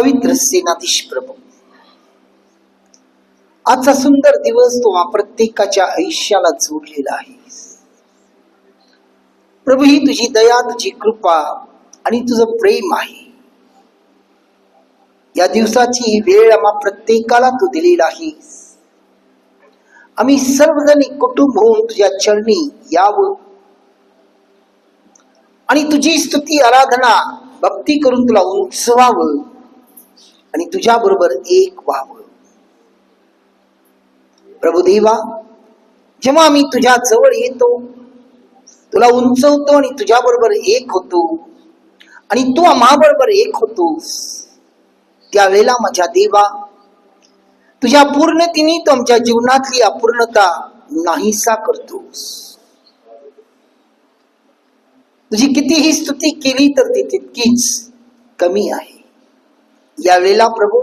पवित्र सेनाधीश प्रभू, आजचा सुंदर दिवस तो प्रत्येकाच्या आयुष्याला जोडलेला आहे प्रभू. ही तुझी दया, तुझी कृपा आणि तुझं प्रेम आहे. या दिवसाची ही वेळ आम्हा प्रत्येकाला तू दिलेला आहेस. आम्ही सर्वजण कुटुंब होऊन तुझ्या चरणी यावं आणि तुझी स्तुती, आराधना, भक्ती करून तुला उंचवावं आणि तुझ्या बरोबर एक व्हावं. प्रभू देवा, जेव्हा आम्ही तुझ्या जवळ येतो, तुला उंचवतो आणि तुझ्या बरोबर एक होतो आणि तू आम्हा बरोबर एक होतोस, त्यावेळेला माझ्या देवा, तुझ्या पूर्णतेने तू आमच्या जीवनातली अपूर्णता नाहीसा करतोस. तुझी कितीही स्तुती केली तर ती तितकीच कमी आहे. यावेळेला प्रभू,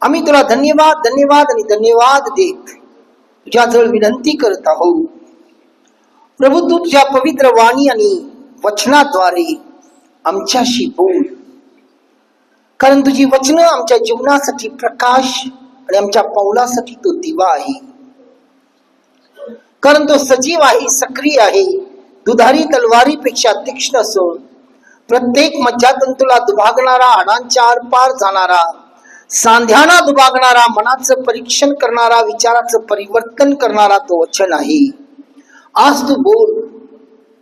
आम्ही तुला धन्यवाद धन्यवाद आणि धन्यवाद देत तुझ्या जवळ विनंती करत आहोत. प्रभू, तू तुझ्या पवित्र वाणी आणि वचनाद्वारे आमच्याशी बोल, कारण तुझी वचनं आमच्या जीवनासाठी प्रकाश आणि आमच्या पावलासाठी तो दिवा आहे. कारण तो सजीव आहे, सक्रिय आहे, दुधारी तलवारीपेक्षा तीक्ष्ण असून प्रत्येक मज्जातंतूला दुभागणारा, हाडांच्या आरपार जाणारा, सांध्यांना दुभागणारा, मनाचं परीक्षण करणारा, विचाराचं परिवर्तन करणारा तो वचन आहे. आज तू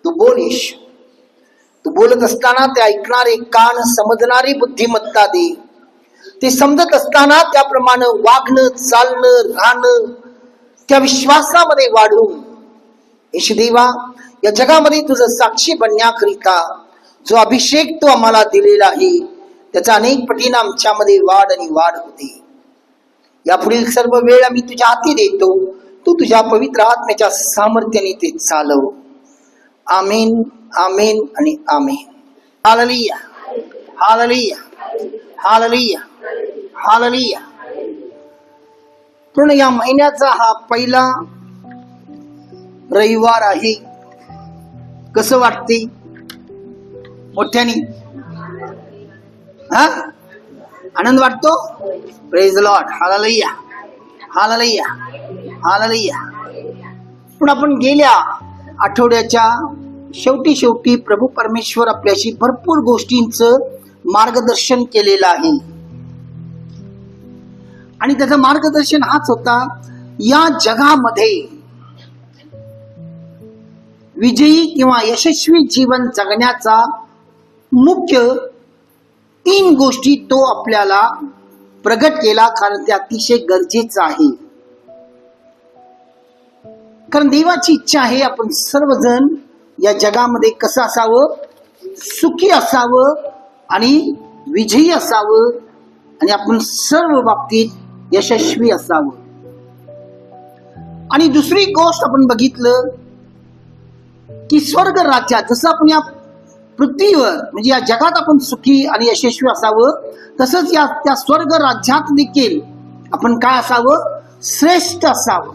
बोल येशू. तू बोलत असताना ते ऐकणारे कान, समजणारी बुद्धिमत्ता दे. ते समजत असताना त्याप्रमाणे वागणं, चालणं, राहणं, त्या विश्वासामध्ये वाढून येशू देवा, या जगामध्ये तुझं साक्षी बनण्याकरिता जो अभिषेक तू आम्हाला दिलेला आहे, त्याचा अनेक पटीने आमच्यामध्ये वाढ आणि वाढ होते. यापुढील सर्व वेळ आम्ही तुझ्या हाती देतो. तू तुझ्या पवित्र आत्म्याच्या सामर्थ्याने ते चालव. आमेन, आमेन आणि आमेन. हालेलुया, हालेलुया, हालेलुया, हालेलुया. पूर्ण या महिन्याचा हा पहिला रविवार आहे. कसं वाटते? मोठ्याने आनंद वाटतो? Praise the Lord. हालेलुया, हालेलुया, हालेलुया. पण आपण गेल्या आठवड्याच्या शेवटी प्रभू परमेश्वर आपल्याशी भरपूर गोष्टींचं मार्गदर्शन केलेलं आहे आणि त्याचं मार्गदर्शन हाच होता, या जगामध्ये विजयी किंवा यशस्वी जीवन जगण्याचा मुख्य 3 गोष्टी तो आपल्याला प्रगट केला, कारण ते अतिशय गरजेचं आहे. कारण देवाची इच्छा आहे आपण सर्वजण या जगामध्ये कसं असावं? सुखी असावं आणि विजयी असावं आणि आपण सर्व बाबतीत यशस्वी असावं. आणि दुसरी गोष्ट आपण बघितलं की स्वर्ग राज्यात जसं आपण या पृथ्वीवर म्हणजे या जगात आपण सुखी आणि यशस्वी असावं, तसंच त्या स्वर्ग राज्यात देखील आपण काय असावं? श्रेष्ठ असावं.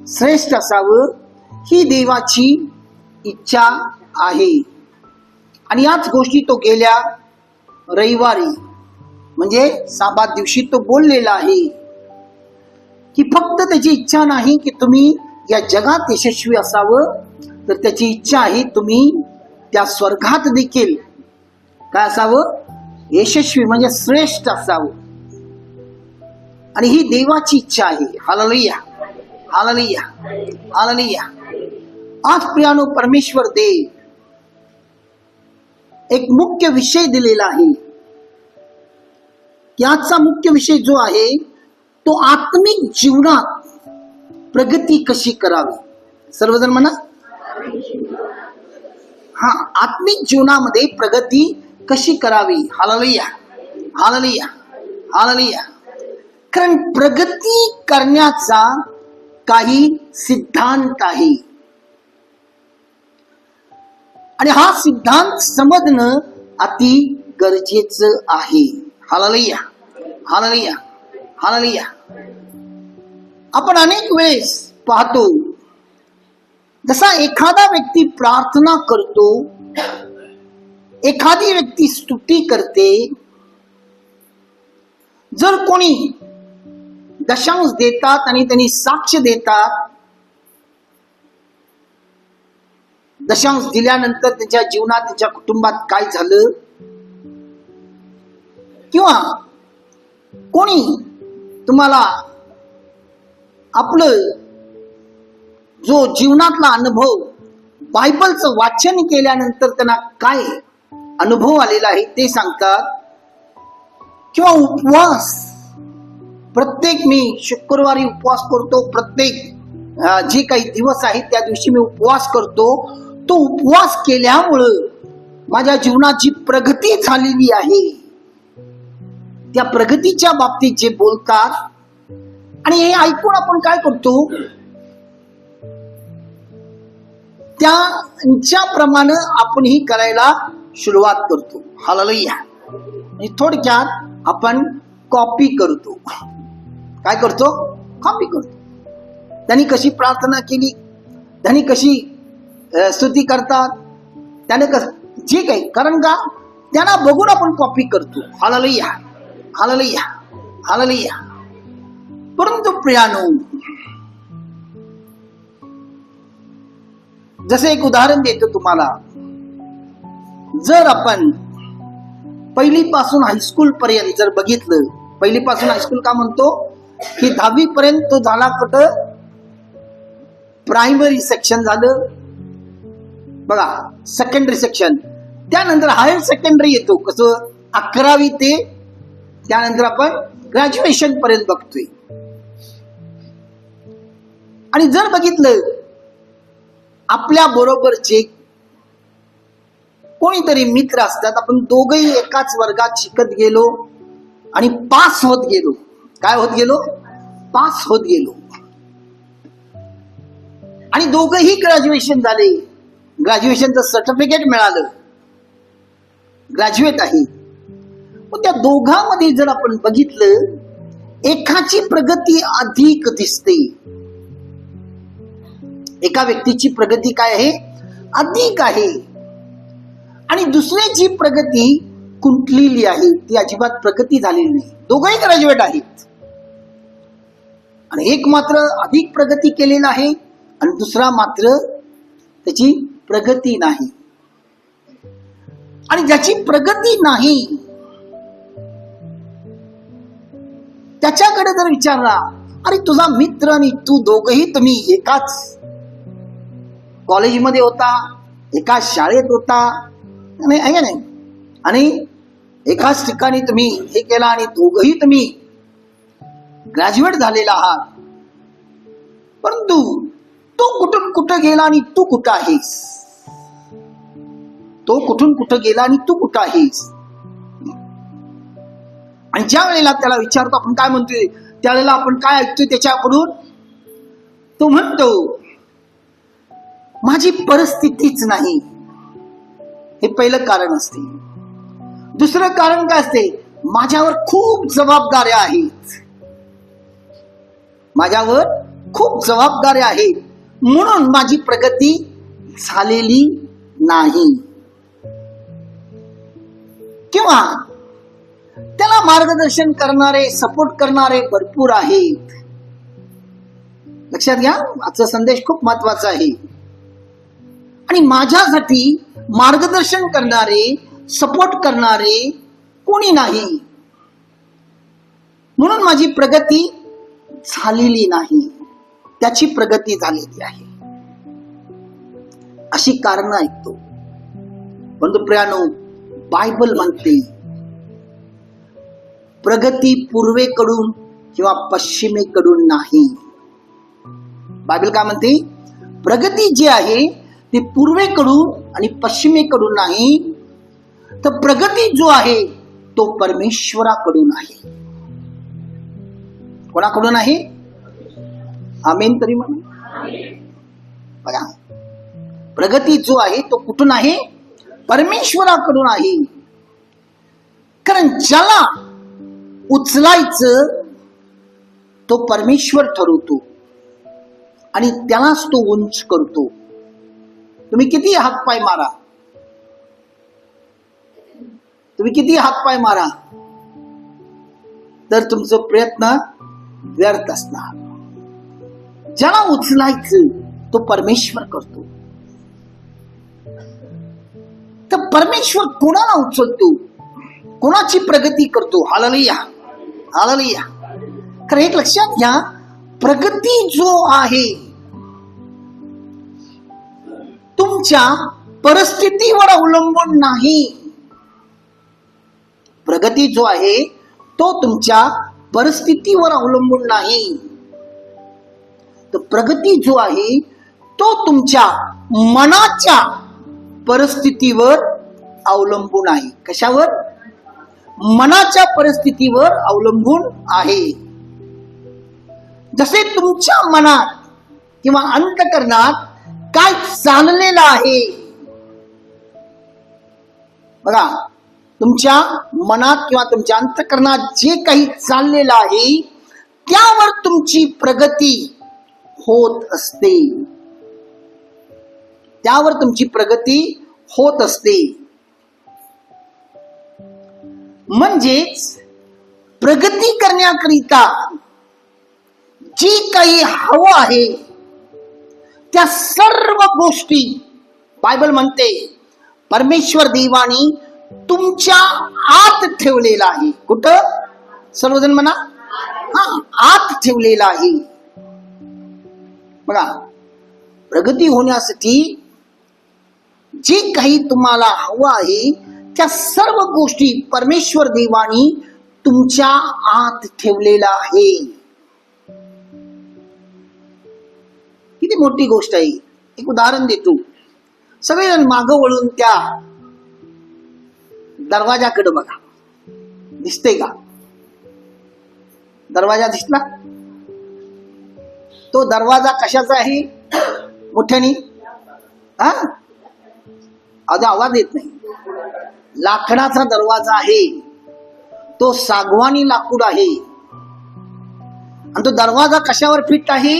श्रेष्ठ असावं ही देवाची इच्छा आहे. आणि याच गोष्टी तो गेल्या रविवारी म्हणजे साबात दिवशी तो बोललेला आहे की फक्त त्याची इच्छा नाही की तुम्ही या जगात यशस्वी असावं, तर त्याची इच्छा आहे तुम्ही त्या स्वर्गात देखील काय असावं? यशस्वी म्हणजे श्रेष्ठ असावं. आणि ही देवाची इच्छा आहे. हालेलुया, हालेलुया, हालेलुया. आज प्रियानो, परमेश्वर देव एक मुख्य विषय दिलेला आहे की आजचा मुख्य विषय जो आहे तो आत्मिक जीवनात प्रगती कशी करावी. सर्वजण म्हणा, आत्मिक जीवनामध्ये प्रगती कशी करावी. हालेलुया, हालेलुया, हालेलुया. कारण प्रगती करण्याचा काही सिद्धांत आहे आणि हा सिद्धांत समजणं अति गरजेचं आहे. हालेलुया, हालेलुया, हालेलुया. आपण अनेक वेळेस पाहतो, जसा एखादा व्यक्ती प्रार्थना करतो एखादी व्यक्ती स्तुती करते, जर कोणी दशांश देतात आणि त्यांनी साक्ष देतात, दशांश दिल्यानंतर त्यांच्या जीवनात त्यांच्या कुटुंबात काय झालं, किंवा कोणी तुम्हाला आपलं जो जीवनातला अनुभव बायबलचं वाचन केल्यानंतर त्यांना काय अनुभव आलेला आहे ते सांगतात, किंवा उपवास, प्रत्येक मी शुक्रवारी उपवास करतो, प्रत्येक जे काही दिवस आहेत त्या दिवशी मी उपवास करतो, तो उपवास केल्यामुळं माझ्या जीवनात जी प्रगती झालेली आहे, त्या प्रगतीच्या बाबतीत जे बोलतात, आणि हे ऐकून आपण काय करतो, त्यांच्याप्रमाणे आपणही करायला सुरुवात करतो. हालेलुया. म्हणजे थोडक्यात आपण कॉपी करतो. काय करतो? कॉपी करतो. त्यांनी कशी प्रार्थना केली, त्यांनी कशी स्तुती करतात, त्याने जे काही, कारण का त्यांना बघून आपण कॉपी करतो. हालेलुया, हालेलुया, हालेलुया. परंतु प्रियानो, जसे एक उदाहरण देतो तुम्हाला, जर आपण पहिलीपासून हायस्कूल पर्यंत जर बघितलं, पहिलीपासून हायस्कूल का म्हणतो की 10वी पर्यंत तो झाला कुठं, प्रायमरी सेक्शन झालं बघा, सेकंडरी सेक्शन, त्यानंतर हायर सेकंडरी येतो, कसं 11वी ते त्यानंतर आपण ग्रॅज्युएशन पर्यंत बघतोय. आणि जर बघितलं आपल्या बरोबरचे कोणीतरी मित्र असतात, आपण दोघही एकाच वर्गात शिकत गेलो आणि पास होत गेलो. काय होत गेलो? पास होत गेलो. आणि दोघही ग्रॅज्युएशन झाले, ग्रॅज्युएशनचं सर्टिफिकेट मिळालं, ग्रॅज्युएट आहे. पण त्या दोघांमध्ये जर आपण बघितलं, एकाची प्रगती अधिक दिसते, एका व्यक्तीची प्रगती काय आहे? अधिक आहे. आणि दुसऱ्याची प्रगती खुंटलेली आहे, ती अजिबात प्रगती झालेली नाही. दोघंही ग्रॅज्युएट आहेत, आणि एक मात्र अधिक प्रगती केलेला आहे आणि दुसरा मात्र त्याची प्रगती नाही. आणि ज्याची प्रगती नाही त्याच्याकडे जर विचारला, अरे तुझा मित्र आणि तू दोघही तुम्ही एकाच कॉलेजमध्ये होता, एकाच शाळेत होता, नाही, आणि एकाच ठिकाणी तुम्ही हे केला आणि दोघही तुम्ही ग्रॅज्युएट झालेला आहात, परंतु तो कुठून कुठं गेला आणि तू कुठं आहेस? तो कुठून कुठं गेला आणि तू कुठं आहेस? आणि ज्या वेळेला त्याला विचारतो, आपण काय म्हणतोय त्यावेळेला आपण काय ऐकतोय त्याच्याकडून? तो म्हणतो, माझी परिस्थितीच नाही. हे पहिलं कारण असते. दुसरं कारण काय असते? माझ्यावर खूप जबाबदाऱ्या आहेत, माझ्यावर खूप जबाबदाऱ्या आहेत, म्हणून माझी प्रगती झालेली नाही. किंवा त्याला मार्गदर्शन करणारे, सपोर्ट करणारे भरपूर आहेत. लक्षात घ्या, आजचा संदेश खूप महत्वाचा आहे. आणि माझ्यासाठी मार्गदर्शन करणारे, सपोर्ट करणारे कोणी नाही, म्हणून माझी प्रगती झालेली नाही, त्याची प्रगती झालेली आहे. अशी कारण ऐकतो. परंतु प्रियानो, बायबल म्हणते प्रगती पूर्वेकडून किंवा पश्चिमेकडून नाही. बायबल काय म्हणते? प्रगती जी आहे ती पूर्वेकडून आणि पश्चिमेकडून नाही, तर प्रगती जो आहे तो परमेश्वराकडून आहे. कोणाकडून आहे? आमेन तरी म्हणा. बघा, प्रगती जो आहे तो कुठून आहे? परमेश्वराकडून आहे. कारण ज्याला उचलायचं तो परमेश्वर ठरवतो आणि त्यालाच तो उंच करतो. तुम्ही किती हातपाय मारा, तुम्ही किती हातपाय मारा तर तुमचं प्रयत्न व्यर्थ असणार. ज्याला उचलायचं तो परमेश्वर करतो. तर परमेश्वर कोणाला उचलतो, कोणाची प्रगती करतो. Hallelujah, hallelujah. खरं एक लक्षात घ्या, प्रगती जो आहे तुमच्या परिस्थितीवर अवलंबून नाही. प्रगती जो आहे तो तुमच्या परिस्थितीवर अवलंबून नाही. तर प्रगती जो आहे तो तुमच्या मनाच्या परिस्थितीवर अवलंबून आहे. कशावर? मनाच्या परिस्थितीवर अवलंबून आहे. जसे तुमच्या मनात किंवा अंतःकरणात काय चाललेलं आहे बघा, तुमच्या मनात किंवा तुमच्या अंतःकरणात जे काही चाललेलं आहे त्यावर तुमची प्रगती होत असते. त्यावर तुमची प्रगती होत असते. म्हणजेच प्रगती करण्याकरिता जी काही हवं आहे त्या सर्व गोष्टी बायबल म्हणते परमेश्वर देवानी तुमच्या आत ठेवलेला आहे. कुठं? सर्वजण म्हणा, आत ठेवलेला आहे. बघा, प्रगती होण्यासाठी जे काही तुम्हाला हवं आहे त्या सर्व गोष्टी परमेश्वर देवानी तुमच्या आत ठेवलेला आहे. किती मोठी गोष्ट आहे. एक उदाहरण देतो. सगळेजण मागं वळून त्या दरवाजाकडे बघा. दिसते का? दरवाजा दिसला? तो दरवाजा कशाचा आहे? मोठ्याने आवाज येत नाही. लाकडाचा दरवाजा आहे. तो सागवानी लाकूड आहे. आणि तो दरवाजा कशावर फिट आहे?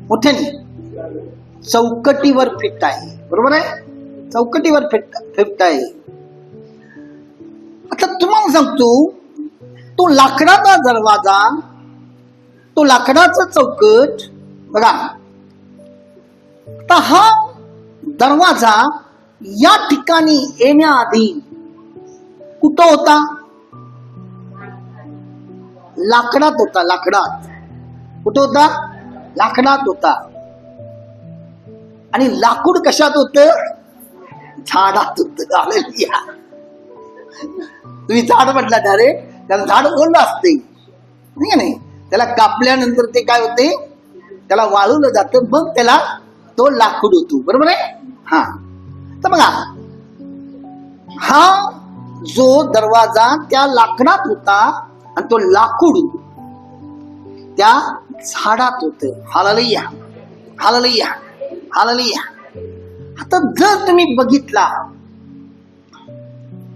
मोठ्याने चौकटीवर फिट आहे. बरोबर आहे? चौकटीवर फिट आहे. आता तुम्हाला सांगतो, तो लाकडाचा दरवाजा, तो लाकडाचा चौकट बघा. आता हा दरवाजा या ठिकाणी येण्याआधी कुठं होता? लाकडात होता. लाकडात. कुठं होता? लाकडात होता. आणि लाकूड कशात होत? झाडात होत. हालेलुया. तुम्ही झाड म्हटला अरे, त्याला झाड ओलं असते नाही. त्याला कापल्यानंतर ते काय होते? त्याला वाळवलं जातं, मग त्याला तो लाकूड होतो. बरोबर आहे? हा. तर बघा, हा जो दरवाजा त्या लाकडात होता आणि तो लाकूड त्या झाडात होत. हालेलुया, हालेलुया, हालेलुया. आता जर तुम्ही बघितला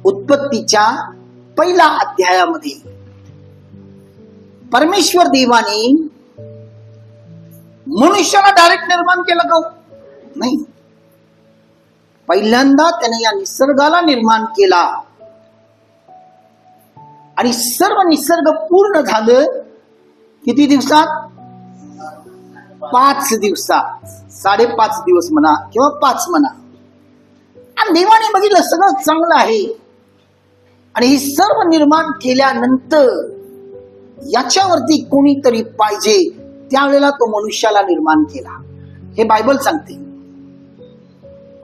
उत्पत्तीच्या पहिल्या अध्यायामध्ये परमेश्वर देवाने मनुष्याला डायरेक्ट निर्माण केलं का? नाही. पहिल्यांदा त्याने या निसर्गाला निर्माण केला आणि सर्व निसर्ग पूर्ण झालं किती दिवसात? 5 दिवसात. 5.5 दिवस म्हणा किंवा 5 म्हणा. आणि देवाने बघितलं सगळं चांगलं आहे. आणि हे सर्व निर्माण केल्यानंतर याच्यावरती कोणीतरी पाहिजे, त्यावेळेला तो मनुष्याला निर्माण केला. हे बायबल सांगते.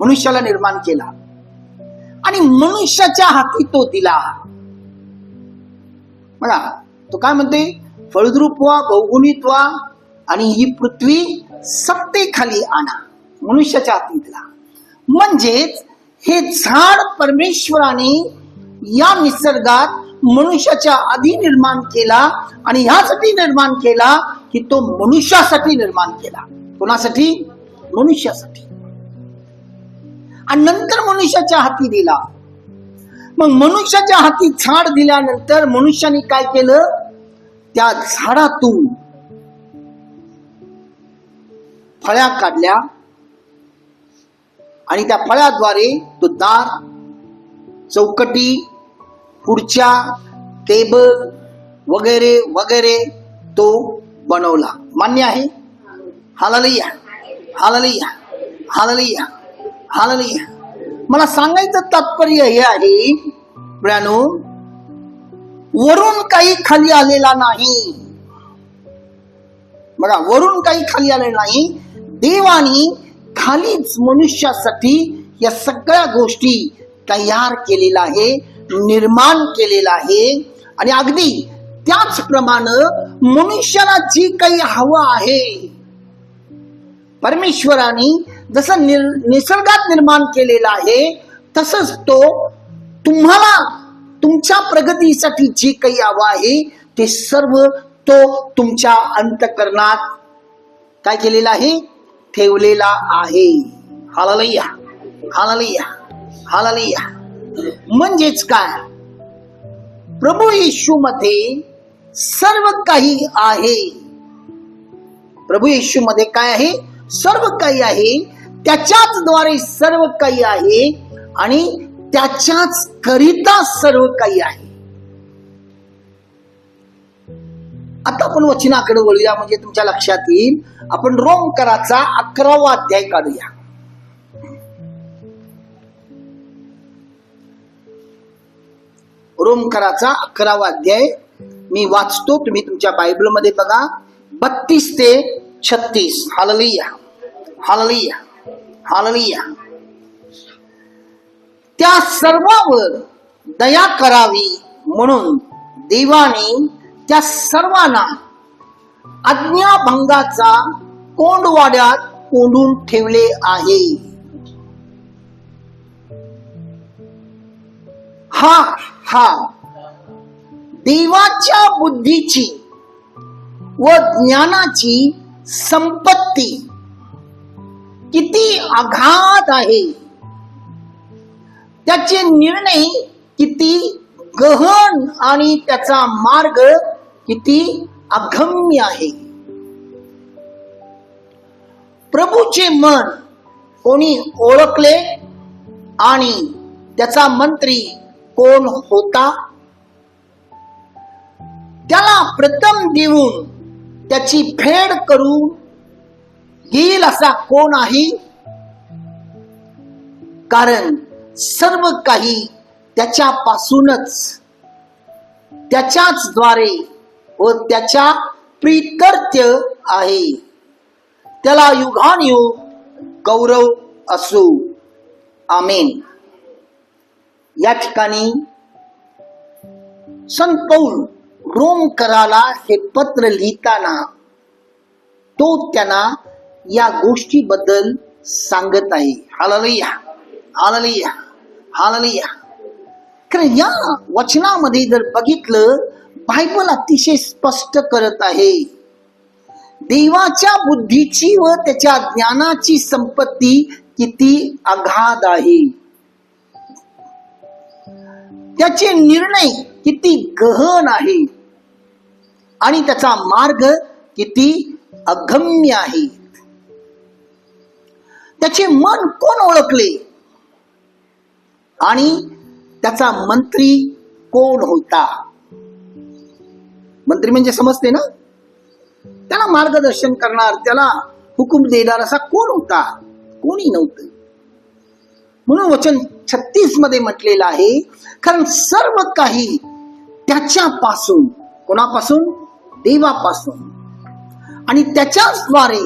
मनुष्याला निर्माण केला आणि मनुष्याच्या हाती तो दिला. बघा, तो काय म्हणते? फळद्रूप व्हा, बहुगुणित व्हा आणि ही पृथ्वी सत्तेखाली आणा. मनुष्याच्या हाती दिला. म्हणजेच हे झाड परमेश्वराने या निसर्गात मनुष्याच्या आधी निर्माण केला आणि ह्यासाठी निर्माण केला की तो मनुष्यासाठी निर्माण केला. कोणासाठी? मनुष्यासाठी. आणि नंतर मनुष्याच्या हाती दिला. मग मनुष्याच्या हाती झाड दिल्यानंतर मनुष्याने काय केलं? त्या झाडातून फळ्या काढल्या आणि त्या फळ्याद्वारे तो दार चौकटी, खुर्च्या, टेबल वगैरे वगैरे तो बनवला. मान्य आहे? हालेलुया, हालेलुया, हालेलुया, हालेलुया. मला सांगायचं तात्पर्य हे आहे ब्रानो, वरून काही खाली आलेला नाही. बघा, वरून काही खाली आलेलं नाही. देवानी खालीच मनुष्यासाठी या सगळ्या गोष्टी तयार केलेला आहे, निर्माण केलेला आहे. आणि अगदी त्याचप्रमाणे मनुष्याला जी काही हवं आहे, परमेश्वराने जसं निसर्गात निर्माण केलेला आहे, तसंच तो तुम्हाला तुमच्या प्रगतीसाठी जे काही हवं आहे ते सर्व तो तुमच्या अंतःकरणात काय केलेला आहे? ठेवलेला आहे. हालेलुया, हालेलुया, हालेलुया. म्हणजेच काय? प्रभू येशू मध्ये सर्व काही आहे. प्रभू येशू मध्ये काय आहे? सर्व काही आहे. त्याच्याच द्वारे सर्व काही आहे आणि त्याच्याच करिता सर्व काही आहे. आता आपण वचनाकडे वळूया, म्हणजे तुमच्या लक्षात येईल. आपण रोमकराचा 11वा अध्याय काढूया. रोमकराचा 11वा अध्याय मी वाचतो, तुम्ही तुमच्या बायबल मध्ये बघा. 32 ते 36. हालेलुया, हालेलुया, हालेलुया. त्या सर्वांवर दया करावी म्हणून देवाने त्या सर्वांना आज्ञाभंगाचा कोंडवाड्यात कोंडून ठेवले आहे. हा देवाच्या बुद्धीची व ज्ञानाची संपत्ती किती अगाध आहे, त्याचे निर्णय किती गहन आणि त्याचा मार्ग किती अगम्य आहे. प्रभूचे मन कोणी ओळखले आणि त्याचा मंत्री कोण होता? त्याला प्रथम देऊन त्याची फेड करून घेईल असा कोण आहे? कारण सर्व काही त्याच्यापासूनच, त्याच्याच द्वारे व त्याच्या प्रीत्यर्थ आहे. त्याला युगानुयुग गौरव असो. आमेन. या ठिकाणी संत पौल रोमकराला हे पत्र लिहिताना तो त्यांना या गोष्टीबद्दल सांगत आहे. हालेलुया, हालेलुया, हालेलुया. कारण या वचनामध्ये जर बघितलं, बायबल अतिशय स्पष्ट करत आहे, देवाच्या बुद्धीची व त्याच्या ज्ञानाची संपत्ती किती अगाध आहे, त्याचे निर्णय किती गहन आहे आणि त्याचा मार्ग किती अगम्य आहे. त्याचे मन कोण ओळखले आणि त्याचा मंत्री कोण होता? मंत्री म्हणजे समजते ना, त्याला मार्गदर्शन करणार, त्याला हुकूम देणार असा कोण होता? कोणी नव्हतं. म्हणून वचन 36 मध्ये म्हटलेलं आहे, कारण सर्व काही त्याच्यापासून, कोणापासून? देवापासून, आणि त्याच्याच द्वारे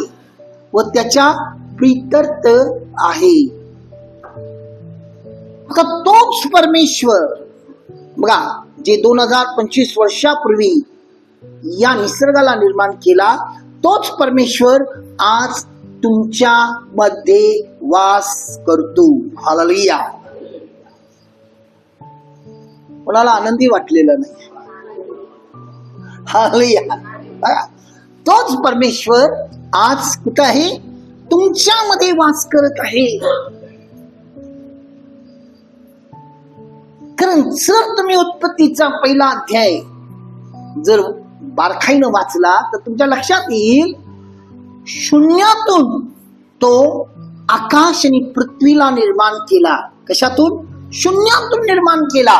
व त्याच्या प्रीत्यर्थ आहे. आता तोच परमेश्वर, बघा, जे 2025 वर्षापूर्वी या निसर्गाला निर्माण केला, तोच परमेश्वर आज तुमच्या मध्ये वास करतो. हालेलुया. कोणाला आनंदी वाटलेलं नाही? हालेलुया. तोच परमेश्वर आज कुठं आहे? तुमच्यामध्ये वास करत आहे. कारण जर तुम्ही उत्पत्तीचा पहिला अध्याय जर बारकाईनं वाचला तर तुमच्या लक्षात येईल, शून्यातून तो आकाश आणि पृथ्वीला निर्माण केला. कशातून? शून्यातून निर्माण केला.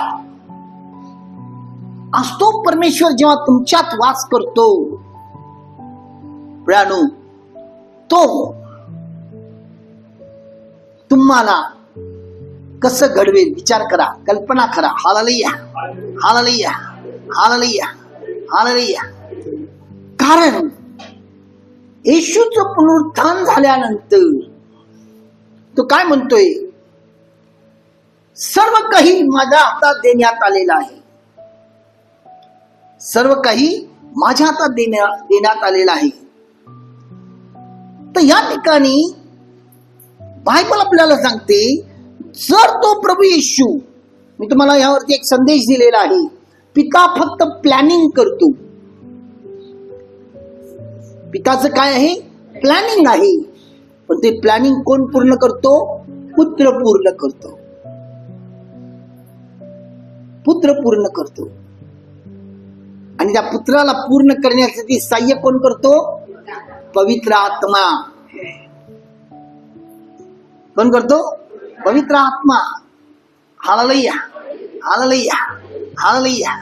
आज तो परमेश्वर जेव्हा तुमच्यात वास करतो प्रियानो, तो तुम्हाला कसं घडवेल विचार करा, कल्पना करा. हालेलुया, हालेलुया, हालेलुया, हालेलुया. कारण येशूचं पुनरुत्थान झाल्यानंतर तो काय म्हणतोय, सर्व काही माझ्या हातात देण्यात आलेलं आहे. सर्व काही माझ्या हातात देण्यात आलेलं आहे. तर या ठिकाणी बायबल आपल्याला सांगते, जर तो प्रभू येशू, मी तुम्हाला यावरती एक संदेश दिलेला आहे, पिता फक्त प्लॅनिंग करतो. पिताचं काय आहे? प्लॅनिंग आहे. पण ते प्लॅनिंग कोण पूर्ण करतो? पुत्र पूर्ण करतो. पुत्र पूर्ण करतो. आणि त्या पुत्राला पूर्ण करण्यासाठी सहाय्य कोण करतो? पवित्र आत्मा. कोण करतो? पवित्र आत्मा. हालेलुया, हालेलुया, हालेलुया.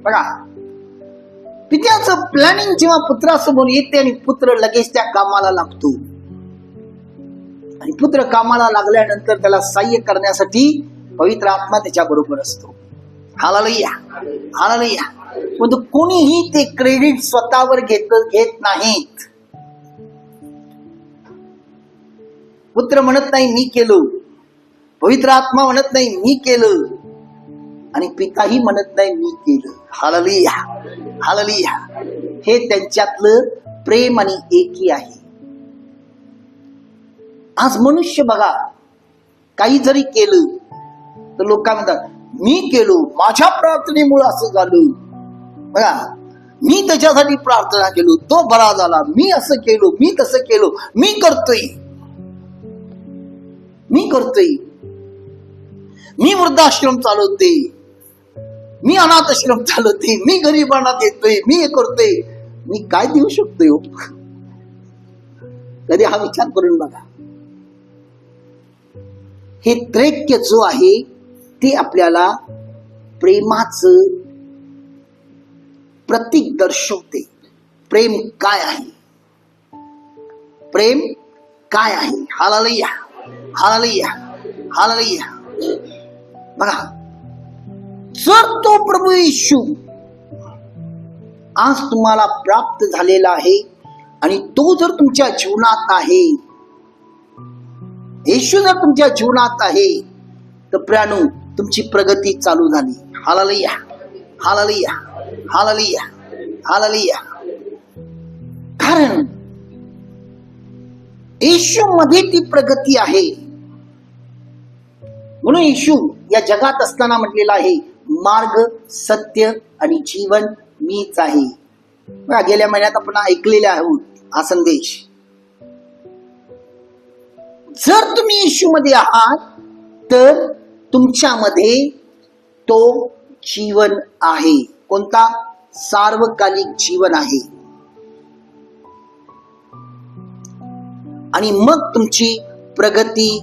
बघा, पित्याचं प्लॅनिंग जेव्हा पुत्रासमोर येते आणि पुत्र लगेच त्या कामाला लागतो. आणि पुत्र कामाला लागल्यानंतर त्याला सहाय्य करण्यासाठी पवित्र आत्मा त्याच्या बरोबर असतो. Hallelujah, hallelujah. पण कोणीही ते क्रेडिट स्वतःवर घेत नाहीत. पुत्र म्हणत नाही मी केलो, पवित्र आत्मा म्हणत नाही मी केलं, आणि पिताही म्हणत नाही मी केलं. Hallelujah, hallelujah. हे त्यांच्यातलं प्रेम आणि एकी आहे. आज मनुष्य बघा, काही जरी केलं तर लोक काय म्हणतात, मी केलो, माझ्या प्रार्थनेमुळे असं झालं. बघा, मी त्याच्यासाठी प्रार्थना केलो, तो बरा झाला, मी असं केलो, मी तसं केलो, मी करतोय, मी करतोय, मी वृद्धाश्रम चालवते, मी अनाथ आश्रम चालवते, मी गरिबांना देतोय, मी हे करतोय. मी काय देऊ शकतोय? कधी हा विचार करून बघा. हे त्रैक्य जो आहे ते आपल्याला प्रेमाचं प्रतीक दर्शवते. प्रेम काय आहे? प्रेम काय आहे? हालेलुया, हालेलुया, हालेलुया. बघा, जर तो प्रभू येशू आज तुम्हाला प्राप्त झालेला आहे आणि तो जर तुमच्या जीवनात आहे, येशू जर तुमच्या जीवनात आहे, तर प्रियानो तुमची प्रगती चालू झाली. हालेलुया, हालेलुया, हालेलुया, हालेलुया. कारण येशू मध्ये ती प्रगती आहे. म्हणून येशू या जगात असताना म्हटलेला आहे, मार्ग, सत्य आणि जीवन मीच आहे. गेल्या महिन्यात आपण ऐकलेले आहोत हा संदेश. जर तुम्ही येशू मध्ये आहात तर तुमच्यामध्ये तो जीवन आहे. कोणता? सार्वकालिक जीवन आहे. आणि मग तुमची प्रगती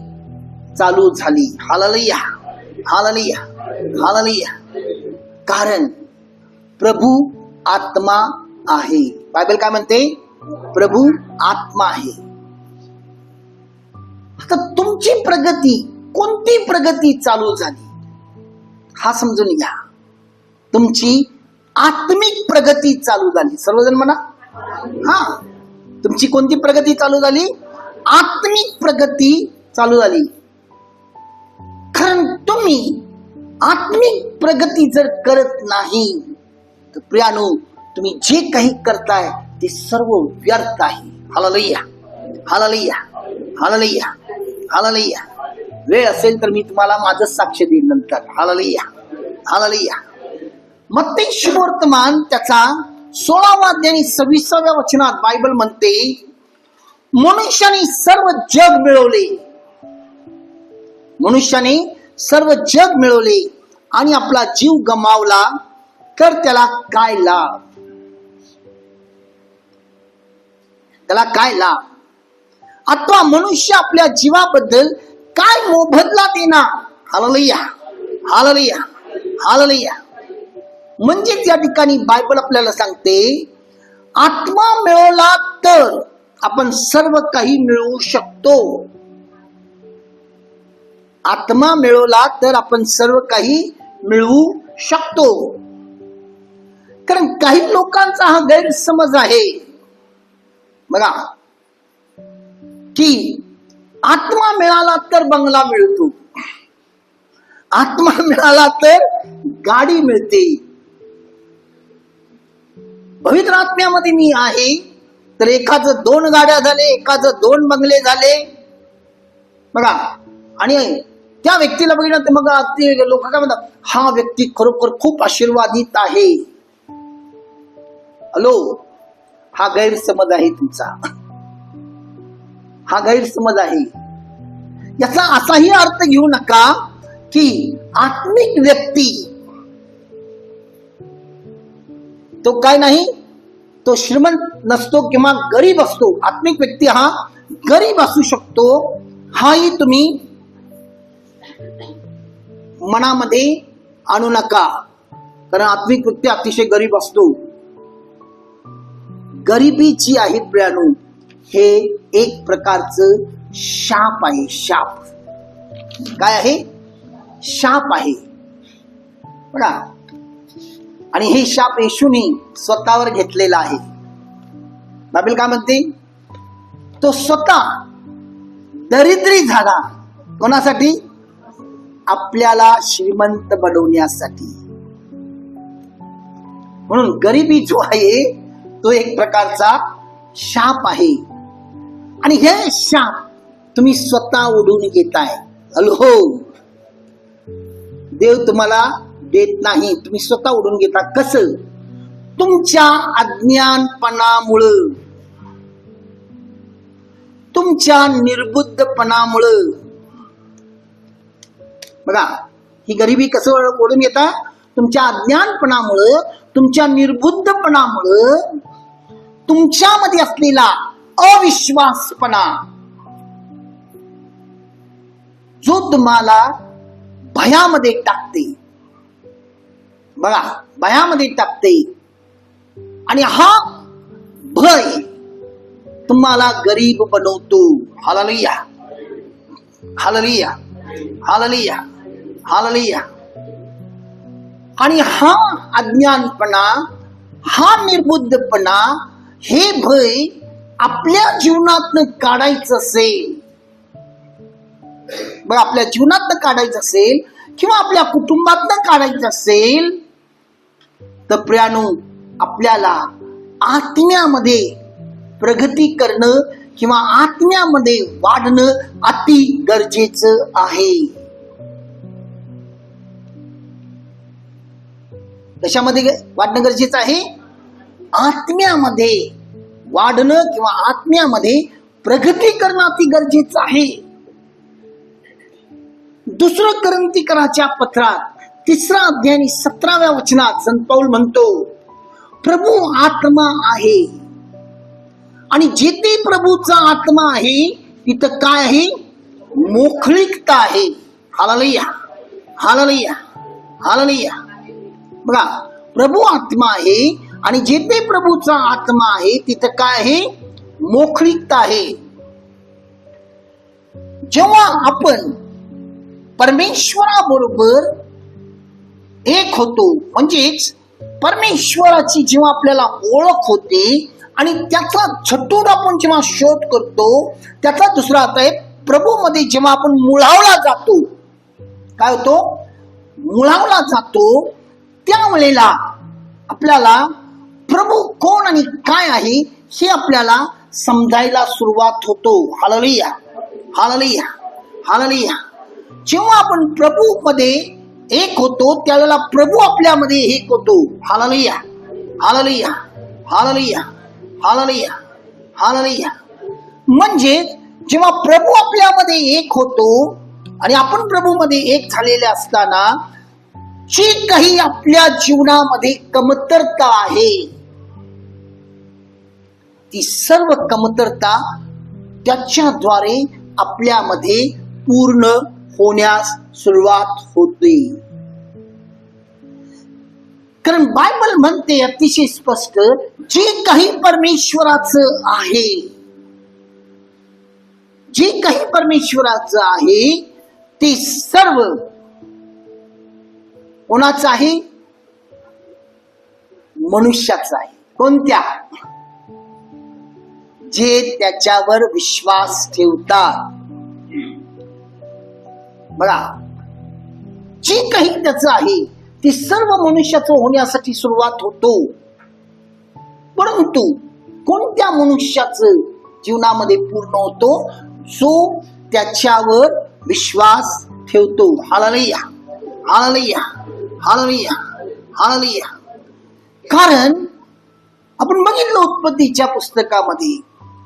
चालू झाली. हालेलुया, हालेलुया, हालेलुया. कारण प्रभू आत्मा आहे. बायबल काय म्हणते? प्रभू आत्मा आहे. आता तुमची प्रगती, कोणती प्रगती चालू झाली हा समजून घ्या. तुमची आत्मिक प्रगती चालू झाली. सर्वजण म्हणा, हा. तुमची कोणती प्रगती चालू झाली? आत्मिक प्रगती चालू झाली. कारण तुम्ही आत्मिक प्रगती जर करत नाही तर प्रियानो, तुम्ही जे काही करताय ते सर्व व्यर्थ आहे. हालेलुया, हालेलुया, हालेलुया, हालेलुया. वेळ असेल तर मी तुम्हाला माझं साक्ष देईन नंतर. Hallelujah, hallelujah. मत्ती शुभवर्तमान त्याचा 16 अध्याय आणि 26व्या वचनात बायबल म्हणते, मनुष्याने सर्व जग मिळवले, मनुष्याने सर्व जग मिळवले आणि आपला जीव गमावला तर त्याला काय लाभ? त्याला काय लाभ? अथवा मनुष्य आपल्या जीवाबद्दल काय मोबदला देणार? हालेलुया, हालेलुया, हालेलुया. म्हणजेच या ठिकाणी बायबल आपल्याला सांगते, आत्मा मिळवला तर आपण सर्व काही मिळवू शकतो. आत्मा मिळवला तर आपण सर्व काही मिळवू शकतो. कारण काही लोकांचा हा गैरसमज आहे बघा, की आत्मा मिळाला तर बंगला मिळतो, आत्मा मिळाला तर गाडी मिळते. पवित्र आत्म्यामध्ये मी आहे तर एकाचं 2 गाड्या झाले, एकाचं 2 बंगले झाले बघा. आणि त्या व्यक्तीला बघितलं तर मग ते लोक काय म्हणतात, हा व्यक्ती खरोखर खूप आशीर्वादित आहे. हॅलो, हा गैरसमज आहे तुमचा, हा गैरसमज आहे. याचा असाही अर्थ घेऊ नका की आत्मिक व्यक्ती तो काय नाही, तो श्रीमंत नसतो किंवा गरीब असतो. आत्मिक व्यक्ती हा गरीब असू शकतो, हाही तुम्ही मनामध्ये आणू नका. कारण आत्मिक व्यक्ती अतिशय गरीब असतो. गरिबी जी आहे प्रियानो, हे एक प्रकारचं शाप आहे. शाप काय आहे? शाप आहे बघा. आणि हे शाप येशूने स्वतःवर घेतलेला आहे. बायबल काय म्हणते, तो स्वतः दरिद्री झाला. कोणासाठी? आपल्याला श्रीमंत बनवण्यासाठी. म्हणून गरिबी जो आहे तो एक प्रकारचा शाप आहे. आणि हे शाप तुम्ही स्वतः ओढून घेताय. हॅलो, देव तुम्हाला देत नाही, तुम्ही स्वतः ओढून घेता. कसं? तुमच्या अज्ञानपणामुळं, तुमच्या निर्बुद्धपणामुळं बघा. ही गरिबी कसं ओढून येता? तुमच्या अज्ञानपणामुळं, तुमच्या निर्बुद्धपणामुळं, तुमच्यामध्ये असलेला अविश्वासपणा जो तुम्हाला भयामध्ये टाकते बघा, भयामध्ये टाकते. आणि हा भय तुम्हाला गरीब बनवतो. हालेलुया, हालेलुया, हालेलुया, हालेलुया. आणि हा अज्ञानपणा, हा निर्बुद्धपणा, हे भय आपल्या जीवनातनं काढायचं असेल बघा, आपल्या जीवनातनं काढायचं असेल किंवा आपल्या कुटुंबातनं काढायचं असेल तर प्रियानो, आपल्याला आत्म्यामध्ये प्रगती करणं किंवा आत्म्यामध्ये वाढणं अति गरजेचं आहे. कशामध्ये वाढणं गरजेचं आहे? आत्म्यामध्ये वाढणं किंवा आत्म्यामध्ये प्रगती करणं अति गरजेचं आहे. दुसरं कोरिन्थीकराच्या पत्रात 3 अध्याय 17व्या वचनात संत पौल म्हणतो, प्रभू आत्मा आहे आणि जिथे प्रभूचा आत्मा आहे तिथं काय आहे? मोकळीकता आहे. हालेलुया, हालेलुया, हालेलुया. बघा, प्रभू आत्मा आहे आणि जिथे प्रभूचा आत्मा आहे तिथं काय आहे? मोकळीकता आहे. जेव्हा आपण परमेश्वराबरोबर एक होतो, म्हणजेच परमेश्वराची जेव्हा आपल्याला ओळख होते आणि त्याचा झटून आपण जेव्हा शोध करतो, त्याचा दुसरा अर्थ आहे प्रभू मध्ये जेव्हा आपण मुळावला जातो. काय होतो? मुळावला जातो. त्यावेळेला आपल्याला प्रभू कोण आणि काय आहे हे आपल्याला समजायला सुरुवात होतो. हालेलुया, हालेलुया, हालेलुया. जेव्हा आपण प्रभू मध्ये एक होतो त्यावेळेला प्रभू आपल्यामध्ये एक होतो. हालेलुया, हालेलुया, हालेलुया, हालेलुया, हालेलुया. म्हणजे जेव्हा प्रभू आपल्यामध्ये एक होतो आणि आपण प्रभू मध्ये एक झालेले असताना जी काही आपल्या जीवनामध्ये कमतरता आहे ती सर्व कमतरता त्याच्याद्वारे आपल्यामध्ये पूर्ण होण्यास सुरुवात होते. कारण बायबल म्हणते अतिशय स्पष्ट, जे काही परमेश्वराचं आहे, जे काही परमेश्वराचं आहे ते सर्व कोणाचं आहे? मनुष्याचं आहे. कोणत्या? जे त्याच्यावर विश्वास ठेवतात. बघा, जे काही त्याचं आहे ते सर्व मनुष्याचं होण्यासाठी सुरुवात होतो. परंतु कोणत्या मनुष्याचं जीवनामध्ये पूर्ण होतो? जो त्याच्यावर विश्वास ठेवतो. हालेलुया, हालेलुया, हालेलुया, हालेलुया. कारण आपण बघितलं उत्पत्तीच्या पुस्तकामध्ये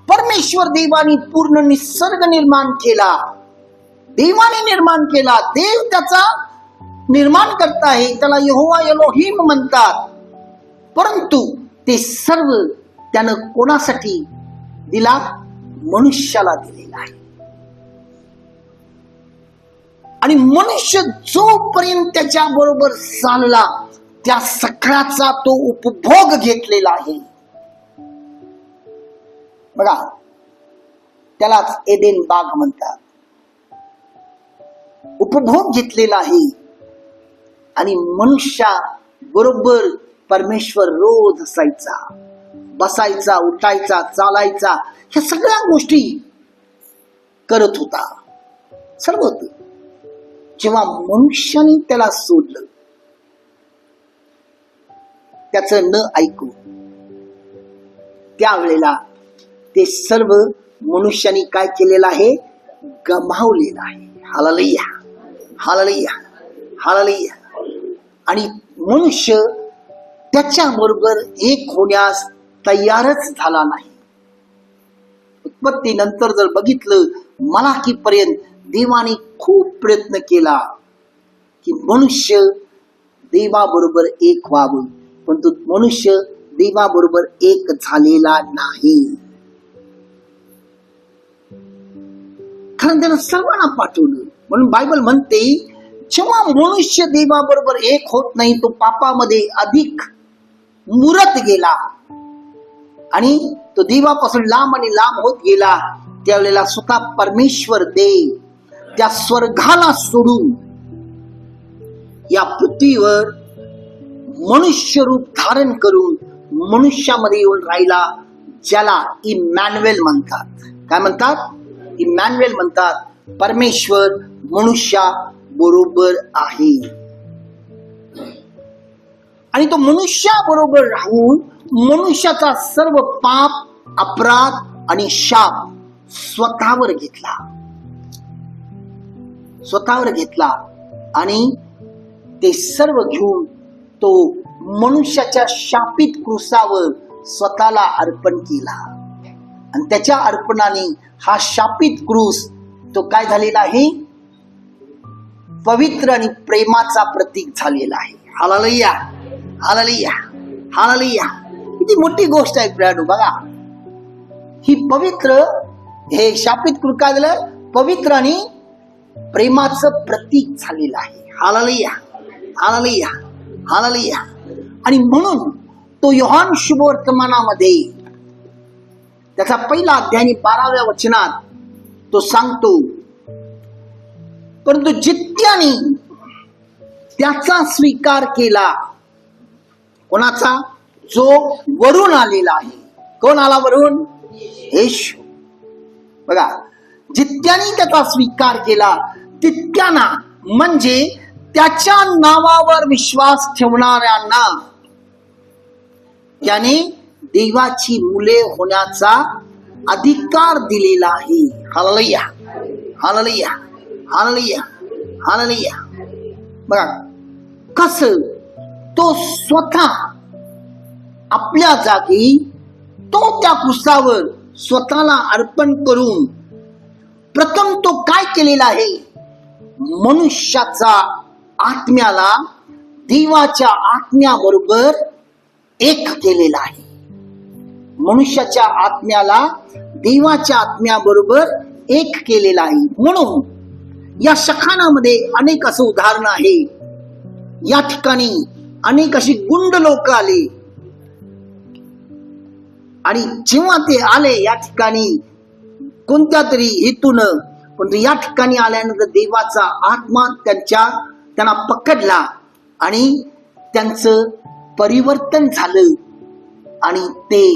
परमेश्वर देवाने पूर्ण निसर्ग निर्माण केला. देवाने निर्माण केला. देव त्याचा निर्माण करता आहे, त्याला यहोवा एलोहिम म्हणतात. परंतु ते सर्व त्यानं कोणासाठी दिला? मनुष्याला दिलेला आहे. आणि मनुष्य जोपर्यंत त्याच्या बरोबर चालला त्या सगळ्याचा तो उपभोग घेतलेला आहे. बघा, त्यालाच एदेन बाग म्हणतात. उपभोग घेतलेला आहे. आणि मनुष्या बरोबर परमेश्वर रोज असायचा, बसायचा, उठायचा, चालायचा, ह्या सगळ्या गोष्टी करत होता. सर्व होत. जेव्हा मनुष्याने त्याला सोडलं, त्याचं न ऐकून, त्यावेळेला ते सर्व मनुष्याने काय केलेलं आहे? गमावलेलं आहे. हालेलुया, हालेलुया, हालेलुया. आणि मनुष्य त्याच्या बरोबर एक होण्यास तयारच झाला नाही. उत्पत्ती नंतर जर बघितलं, मलाकीपर्यंत देवाने खूप प्रयत्न केला की मनुष्य देवाबरोबर एक व्हावं, परंतु मनुष्य देवाबरोबर एक झालेला नाही. कारण त्यानं सर्वांना पाठवलं. म्हणून बायबल म्हणते, जेव्हा मनुष्य देवाबरोबर एक होत नाही, तो पापामध्ये अधिक मुरत गेला आणि तो देवापासून लांब आणि लांब होत गेला. त्यावेळेला स्वतः परमेश्वर देव त्या स्वर्गाला सोडून या पृथ्वीवर मनुष्य रूप धारण करून मनुष्यामध्ये येऊन राहिला, ज्याला इमॅन्युएल म्हणतात. काय म्हणतात? इमॅन्युएल म्हणतात. परमेश्वर मनुष्या बरोबर आहे. आणि तो मनुष्या बरोबर राहून मनुष्याचा सर्व पाप, अपराध आणि शाप स्वतःवर घेतला, स्वतःवर घेतला. आणि ते सर्व घेऊन तो मनुष्याच्या शापित क्रूसावर स्वतःला अर्पण केला. आणि त्याच्या अर्पणाने हा शापित क्रूस तो काय झालेला आहे? पवित्र आणि प्रेमाचा प्रतीक झालेला आहे. हालेलुया, हालेलुया, हालेलुया. किती मोठी गोष्ट आहे प्रियानो. बघा, ही पवित्र, हे शापित क्रूस काय झालं? पवित्र आणि प्रेमाचं प्रतीक झालेलं आहे. हालेलुया, हालेलुया, हालेलुया. आणि म्हणून तो योहान शुभवर्तमानामध्ये त्याचा पहिला अध्याय 12व्या वचनात तो सांगतो, परंतु जित्याने त्याचा स्वीकार केला. कोणाचा? जो वरून आलेला आहे. कोण आला वरून? येशू. बघा, जित्याने त्याचा स्वीकार केला, तित्यांना म्हणजे त्याच्या नावावर विश्वास ठेवणाऱ्यांना त्याने देवाची मुले होण्याचा अधिकार दिलेला आहे. हालेलुया, हालेलुया, हालेलुया, हालेलुया. बघा कसं तो स्वतः आपल्या जागी तो त्या क्रूसावर स्वतःला अर्पण करून प्रथम तो काय केलेला आहे? मनुष्याचा आत्म्याला देवाच्या आत्म्याबरोबर एक केलेला आहे. मनुष्याच्या आत्म्याला देवाच्या आत्म्याबरोबर एक केलेला आहे. म्हणून या शखानामध्ये अनेक असं उदाहरण आहे. या ठिकाणी अनेक अशी गुंड लोक आली आणि जेव्हा ते आले या ठिकाणी कोणत्या तरी हेतून, पण या ठिकाणी आल्यानंतर देवाचा आत्मा त्यांना पकडला आणि त्यांचं परिवर्तन झालं आणि ते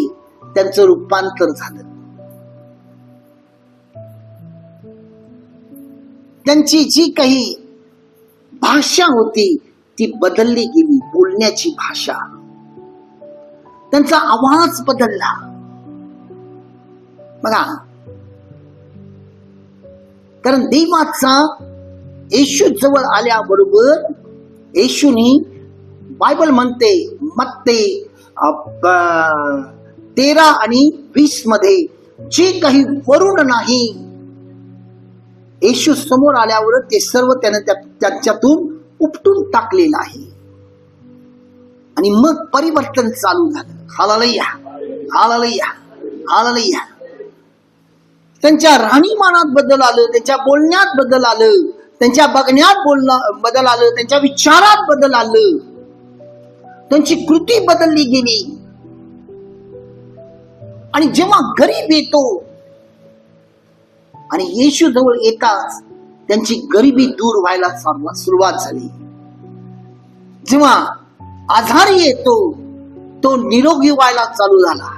त्यांचं रूपांतर झालं. त्यांची जी काही भाषा होती ती बदलली गेली, बोलण्याची भाषा, त्यांचा आवाज बदलला. बघा, कारण देवाचा येशू जवळ आल्याबरोबर येशूनी, बायबल म्हणते मत्ते 13 आणि 20 मध्ये, जे काही वरून नाही, येशू समोर आल्यावर ते सर्व त्याने त्याच्यातून उपटून टाकलेलं आहे आणि मग परिवर्तन चालू झालं. हालेलुया, हालेलुया, हालेलुया. त्यांच्या राहणीमानात बदल आलं, त्यांच्या बोलण्यात बदल आलं, त्यांच्या बघण्यात बदल आलं, त्यांच्या विचारात बदल आलं, त्यांची कृती बदलली गेली. आणि जेव्हा गरीब येतो आणि येशू जवळ येताच त्यांची गरिबी दूर व्हायला सुरुवात झाली. जेव्हा आजारी येतो तो निरोगी व्हायला चालू झाला.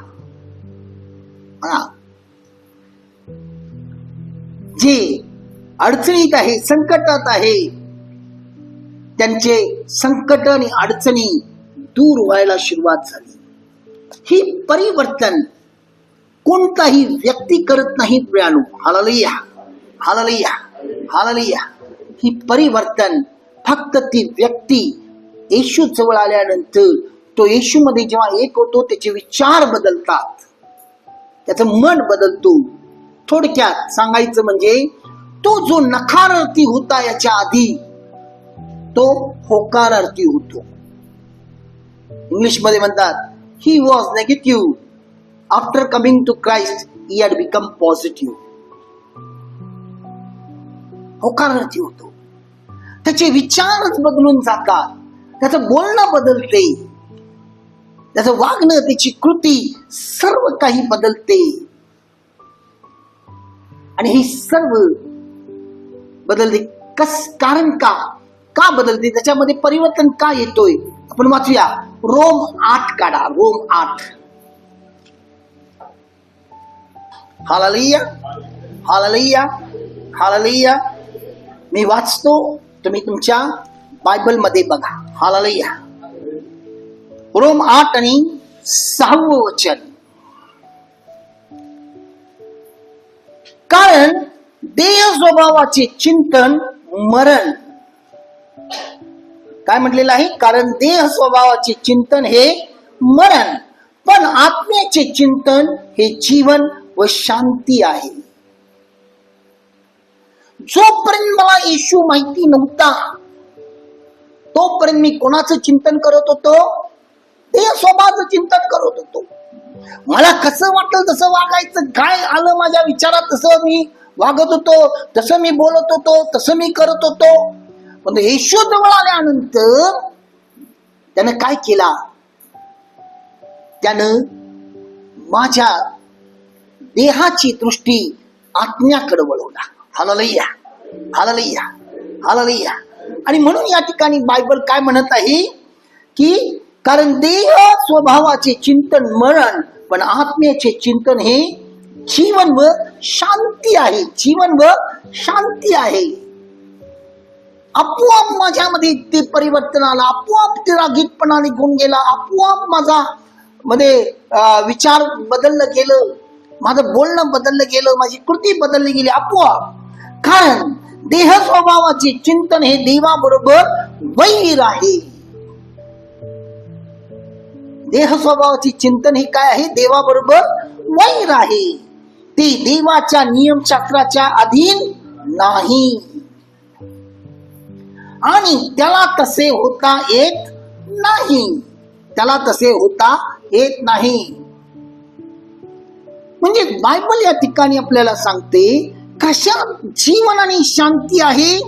जे अडचणीत आहे, संकटात आहे, त्यांचे संकट आणि अडचणी दूर व्हायला सुरुवात झाली. ही परिवर्तन कोणताही व्यक्ती करत नाही प्रियानो. हालेलुया, हालेलुया, हालेलुया. ही परिवर्तन फक्त ती व्यक्ती येशू जवळ आल्यानंतर, तो येशू मध्ये जेव्हा एक होतो, त्याचे विचार बदलतात, त्याचं मन बदलतो. थोडक्यात सांगायचं म्हणजे तो जो नकारार्थी होता याच्या आधी तो होकारार्थी होतो. इंग्लिश मध्ये म्हणतात he was negative, after coming to Christ he had become positive. होकारार्थी होतो, त्याचे विचारच बदलून जातात, त्याचं बोलणं बदलते, त्याचं वागणं, त्याची कृती, सर्व काही बदलते. आणि हे सर्व बदलते कारण का बदलते, त्याच्यामध्ये परिवर्तन का येतोय आपण वाचूया. रोम 8 काढा, रोम 8. हालेलुया, हालेलुया, हालेलुया. मी वाचतो, तुम्ही तुमच्या बायबल मध्ये बघा. हालेलुया. रोम 8 आणि 6 वचन. कारण देह स्वभावाचे चिंतन मरण. काय म्हटलेलं आहे? कारण देह स्वभावाचे चिंतन हे मरण, पण आत्म्याचे चिंतन हे जीवन व शांती आहे. जोपर्यंत मला येशू माहिती नव्हता तोपर्यंत मी कोणाचं चिंतन करत होतो? देह स्वभावाचं चिंतन करत होतो. मला कसं वाटलं तसं वागायचं, काय आलं माझ्या विचारात तसं मी वागत होतो, तसं मी बोलत होतो, तसं मी करत होतो. पण येशू जवळ आल्यानंतर त्यानं काय केला? त्यानं माझ्या देहाची दृष्टी आत्म्याकडे वळवला. हालेलुया, हालेलुया, हालेलुया. आणि म्हणून या ठिकाणी बायबल काय म्हणत आहे की कारण देह स्वभावाचे चिंतन मरण, पण आत्म्याचे चिंतन हे जीवन व शांती आहे. जीवन व शांती आहे. आपोआप माझ्यामध्ये ते परिवर्तन आलं, आपोआप ते रागीटपणा निघून गेला, आपोआप माझा मध्ये विचार बदललं गेलं, माझं बोलणं बदललं गेलं, माझी कृती बदलली गेली आपोआप. कारण देह स्वभावाचे चिंतन हे देवाबरोबर वैर आहे. देह स्वभावाचे चिंतन हे काय आहे? देवाबरोबर वैर आहे. ते देवाच्या नियमशास्त्राच्या अधीन नाही आणि त्याला तसे होता येत नाही. त्याला तसे होता येत नाही. म्हणजे बायबल या ठिकाणी आपल्याला सांगते कशात जीवन आणि शांती आहे.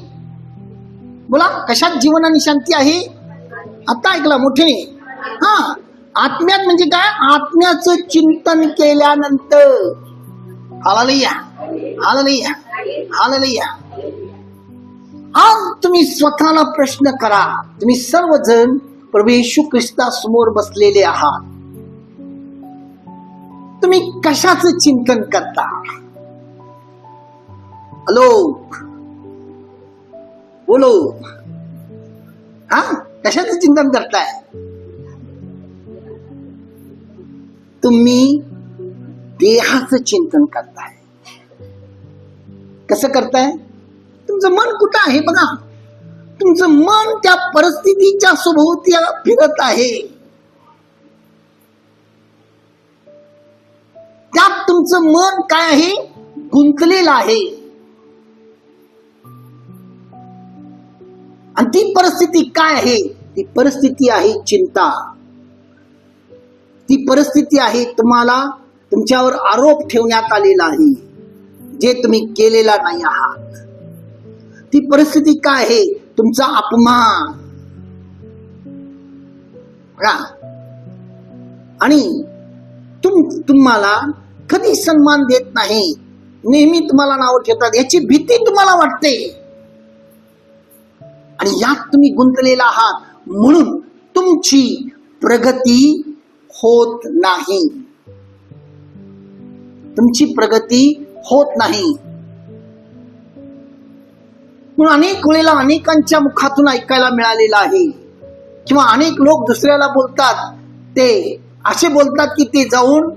बोला, कशात जीवन आणि शांती आहे? आता ऐकला मोठे. हा, आत्म्यात म्हणजे काय? आत्म्याचं चिंतन केल्यानंतर. हालेलुया, हालेलुया, हालेलुया. आज तुम्ही स्वतःला प्रश्न करा. तुम्ही सर्वजण प्रभू येशू ख्रिस्तासमोर बसलेले आहात. तुम्ही कशाचं चिंतन करता? हॅलो, बोलो. हा, कशाचं चिंतन करताय? तुम्ही देहाचं चिंतन करताय. कसं करताय? तुमचं मन कुठं आहे बघा. तुमचं मन त्या परिस्थितीच्या सभोवती फिरत आहे. त्यात तुमचं मन काय आहे? गुंतलेलं आहे. आणि ती परिस्थिती काय आहे? ती परिस्थिती आहे चिंता. ती परिस्थिती आहे तुम्हाला, तुमच्यावर आरोप ठेवण्यात आलेला आहे जे तुम्ही केलेला नाही आहात. ती परिस्थिती काय आहे? तुमचा अपमान. आणि तुम्हाला कधी सन्मान देत नाही, नेहमी तुम्हाला नाव ठेवतात, याची भीती तुम्हाला वाटते. आणि यात तुम्ही गुंतलेला आहात, म्हणून तुमची प्रगती होत नाही. तुमची प्रगती होत नाही. म्हणून अनेक वेळेला अनेकांच्या मुखातून ऐकायला मिळालेलं आहे, किंवा अनेक लोक दुसऱ्याला बोलतात, ते असे बोलतात की ते जाऊन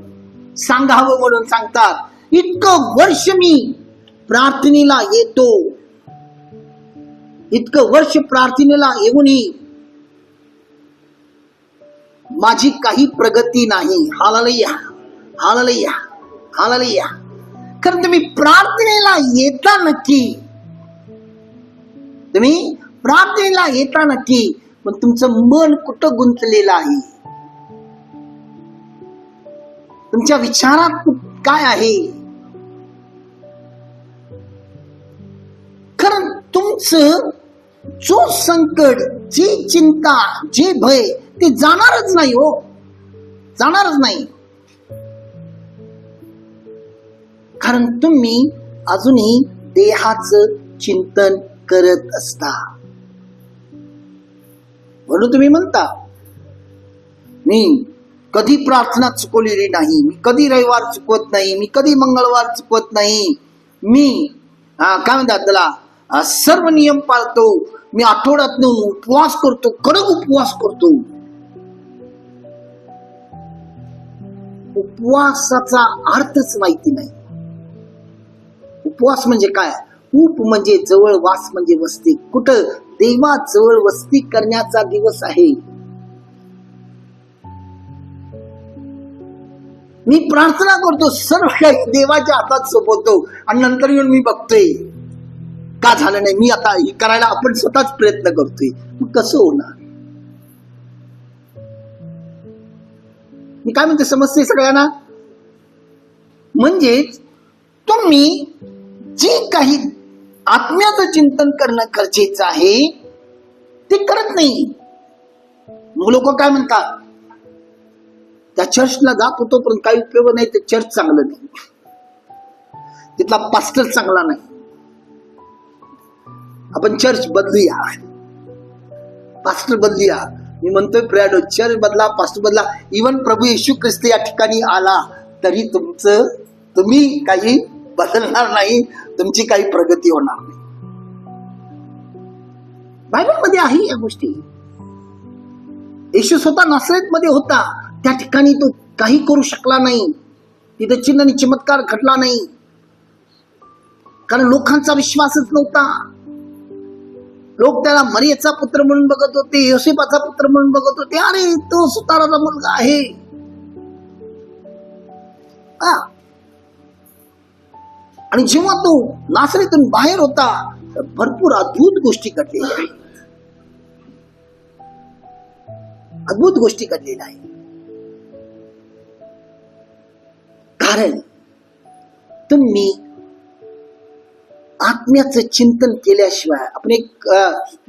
सांगावं म्हणून सांगतात. इतकं वर्ष मी प्रार्थनेला येतो, इतकं वर्ष प्रार्थनेला येऊनही माझी काही प्रगती नाही. हालेलुया, हालेलुया, हालेलुया. कारण तुम्ही प्रार्थनेला येता नक्की, तुम्ही प्रार्थनेला येता नक्की, पण तुमचं मन कुठं गुंतलेलं आहे? तुमच्या विचारात काय आहे? कारण तुमचं जो संकट, जी चिंता, जे भय, ते जाणारच नाही हो, जाणारच नाही. कारण तुम्ही अजूनही देहाचं चिंतन करत असता. म्हणून तुम्ही म्हणता, मी कधी प्रार्थना चुकवलेली नाही, मी कधी रविवार चुकवत नाही, मी कधी मंगळवार चुकवत नाही, मी काय म्हणतात त्याला, सर्व नियम पाळतो, मी आठवड्यातून उपवास करतो, कडक उपवास करतो. उपवासाचा अर्थच माहिती नाही. उपवास म्हणजे काय? उप म्हणजे जवळ, वास म्हणजे वस्ती. कुठं? देवा जवळ वस्ती करण्याचा दिवस आहे. मी प्रार्थना करतो, सर्व काही देवाच्या हातात सोपवतो, आणि नंतर येऊन मी बघतोय का झालं नाही. मी आता हे करायला आपण स्वतःच प्रयत्न करतोय, मग कसं होणार? मी काय म्हणते, समजते सगळ्यांना? म्हणजे तुम्ही जे काही आत्म्याचं चिंतन करणं गरजेचं आहे ते करत नाही. मग लोक काय म्हणतात, त्या चर्चला जात होतो पण काही उपयोग नाही, ते चर्च चांगलं नाही, तिथला पास्टर चांगला नाही, आपण चर्च बदलूया, पास्टर बदलूया. मी म्हणतोय प्रियानो, चर्च बदला, पास्टर बदला. इवन प्रभू येशू ख्रिस्त या ठिकाणी आला तरी तुम्ही काही बदलणार नाही, तुमची काही प्रगती होणार नाही. बायबलमध्ये आहे या गोष्टी. येशू स्वतः नासरेत मध्ये होता, त्या ठिकाणी तो काही करू शकला नाही, तिथे चिन्ह आणि चमत्कार घडला नाही, कारण लोकांचा विश्वासच नव्हता. लोक त्याला मरियेचा पुत्र म्हणून बघत होते, योसेफाचा पुत्र म्हणून बघत होते. अरे, तो सुताराचा मुलगा आहे. आणि जेव्हा तो नासरेतून बाहेर होता, भरपूर अद्भुत गोष्टी घडलेल्या आहेत. अद्भुत गोष्टी घडलेल्या आहेत. कारण तुम्ही आत्म्याचं चिंतन केल्याशिवाय, आपण एक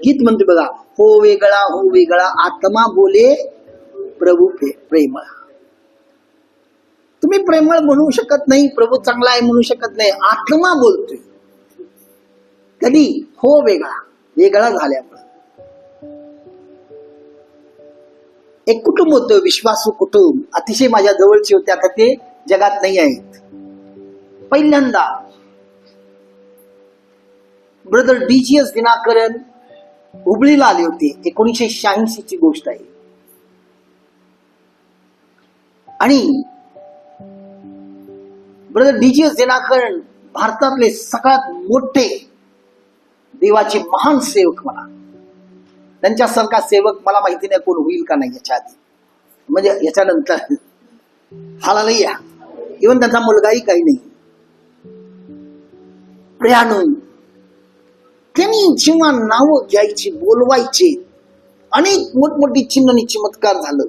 गीत म्हणतो बघा, हो वेगळा आत्मा बोले प्रभू प्रेमळ. तुम्ही प्रेमळ म्हणू शकत नाही, प्रभू चांगला आहे म्हणू शकत नाही, आत्मा बोलतोय. कधी? हो वेगळा झाल्यामुळे. एक कुटुंब होतं, विश्वासू कुटुंब, अतिशय माझ्या जवळचे होते, आता ते जगात नाही आहेत. पहिल्यांदा ब्रदर DGS दिनाकरन हुबळीला आले होते. 1986 ची गोष्ट आहे. आणि ब्रदर DGS दिनाकरन भारतातले सगळ्यात मोठे देवाचे महान सेवक म्हणा. त्यांच्यासारखा सेवक मला माहिती नाही कोण होईल का नाही याच्या आधी, म्हणजे याच्यानंतर. हालेलुया. इव्हन त्यांचा मुलगाही काही नाही. प्रियानो, त्यांनी जेव्हा नावं घ्यायची, बोलवायचे, अनेक मोठमोठी चिन्ह आणि चमत्कार झालं.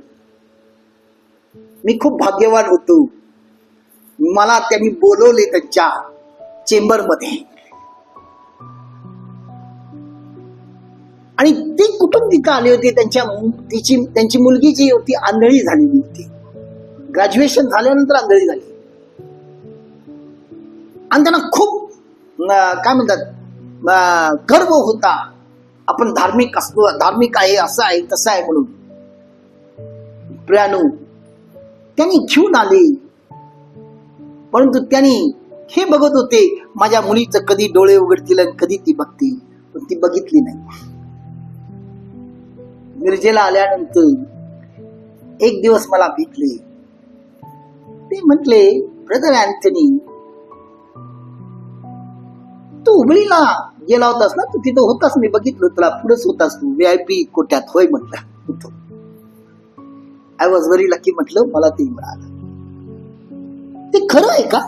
मी खूप भाग्यवान होतो. मला त्यांनी बोलवले त्यांच्या चेंबरमध्ये. आणि ते कुटुंब तिथं आले होते. त्यांची मुलगी जी होती आंधळी झालेली होती. ग्रॅज्युएशन झाल्यानंतर आंधळी झाली. आणि त्यांना खूप काय म्हणतात गर्व होता, आपण धार्मिक असतो, धार्मिक आहे, असं आहे तसं आहे म्हणून. प्रियानो, त्यांनी घेऊन आले, परंतु त्यांनी हे बघत होते माझ्या मुलीचं कधी डोळे उघडतील आणि कधी ती बघतील, पण ती बघितली नाही. मिरजेला आल्यानंतर एक दिवस मला भेटले. ते म्हटले, ब्रदर अँथनी, तू हुबळीला गेला होतास ना, तू तिथं होतास, मी बघितलं तुला, पुढेच होतास तू VIP कोट्यात. होय म्हटलं. आय वॉज व्हेरी लकी म्हटलं, मला ते मिळालं. ते खरं आहे का?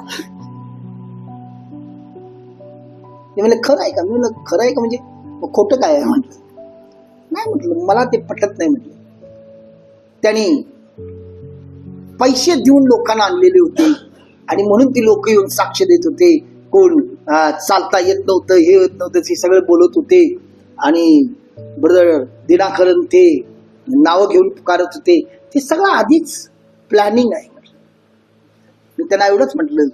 ते म्हणले खरं आहे का? मी म्हणलं खरं आहे का म्हणजे खोटं काय आहे म्हटलं. नाही म्हटलं, मला ते पटत नाही म्हटलं. त्यांनी पैसे देऊन लोकांना आणलेले होते आणि म्हणून ती लोक येऊन साक्ष देत होते. कोण चालता येत नव्हतं, हे येत नव्हतं, ते सगळे बोलत होते. आणि ब्रदर दिनाकरन ते नावं घेऊन पुकारत होते. ते सगळं आधीच प्लॅनिंग आहे. मी त्यांना एवढंच म्हटलं,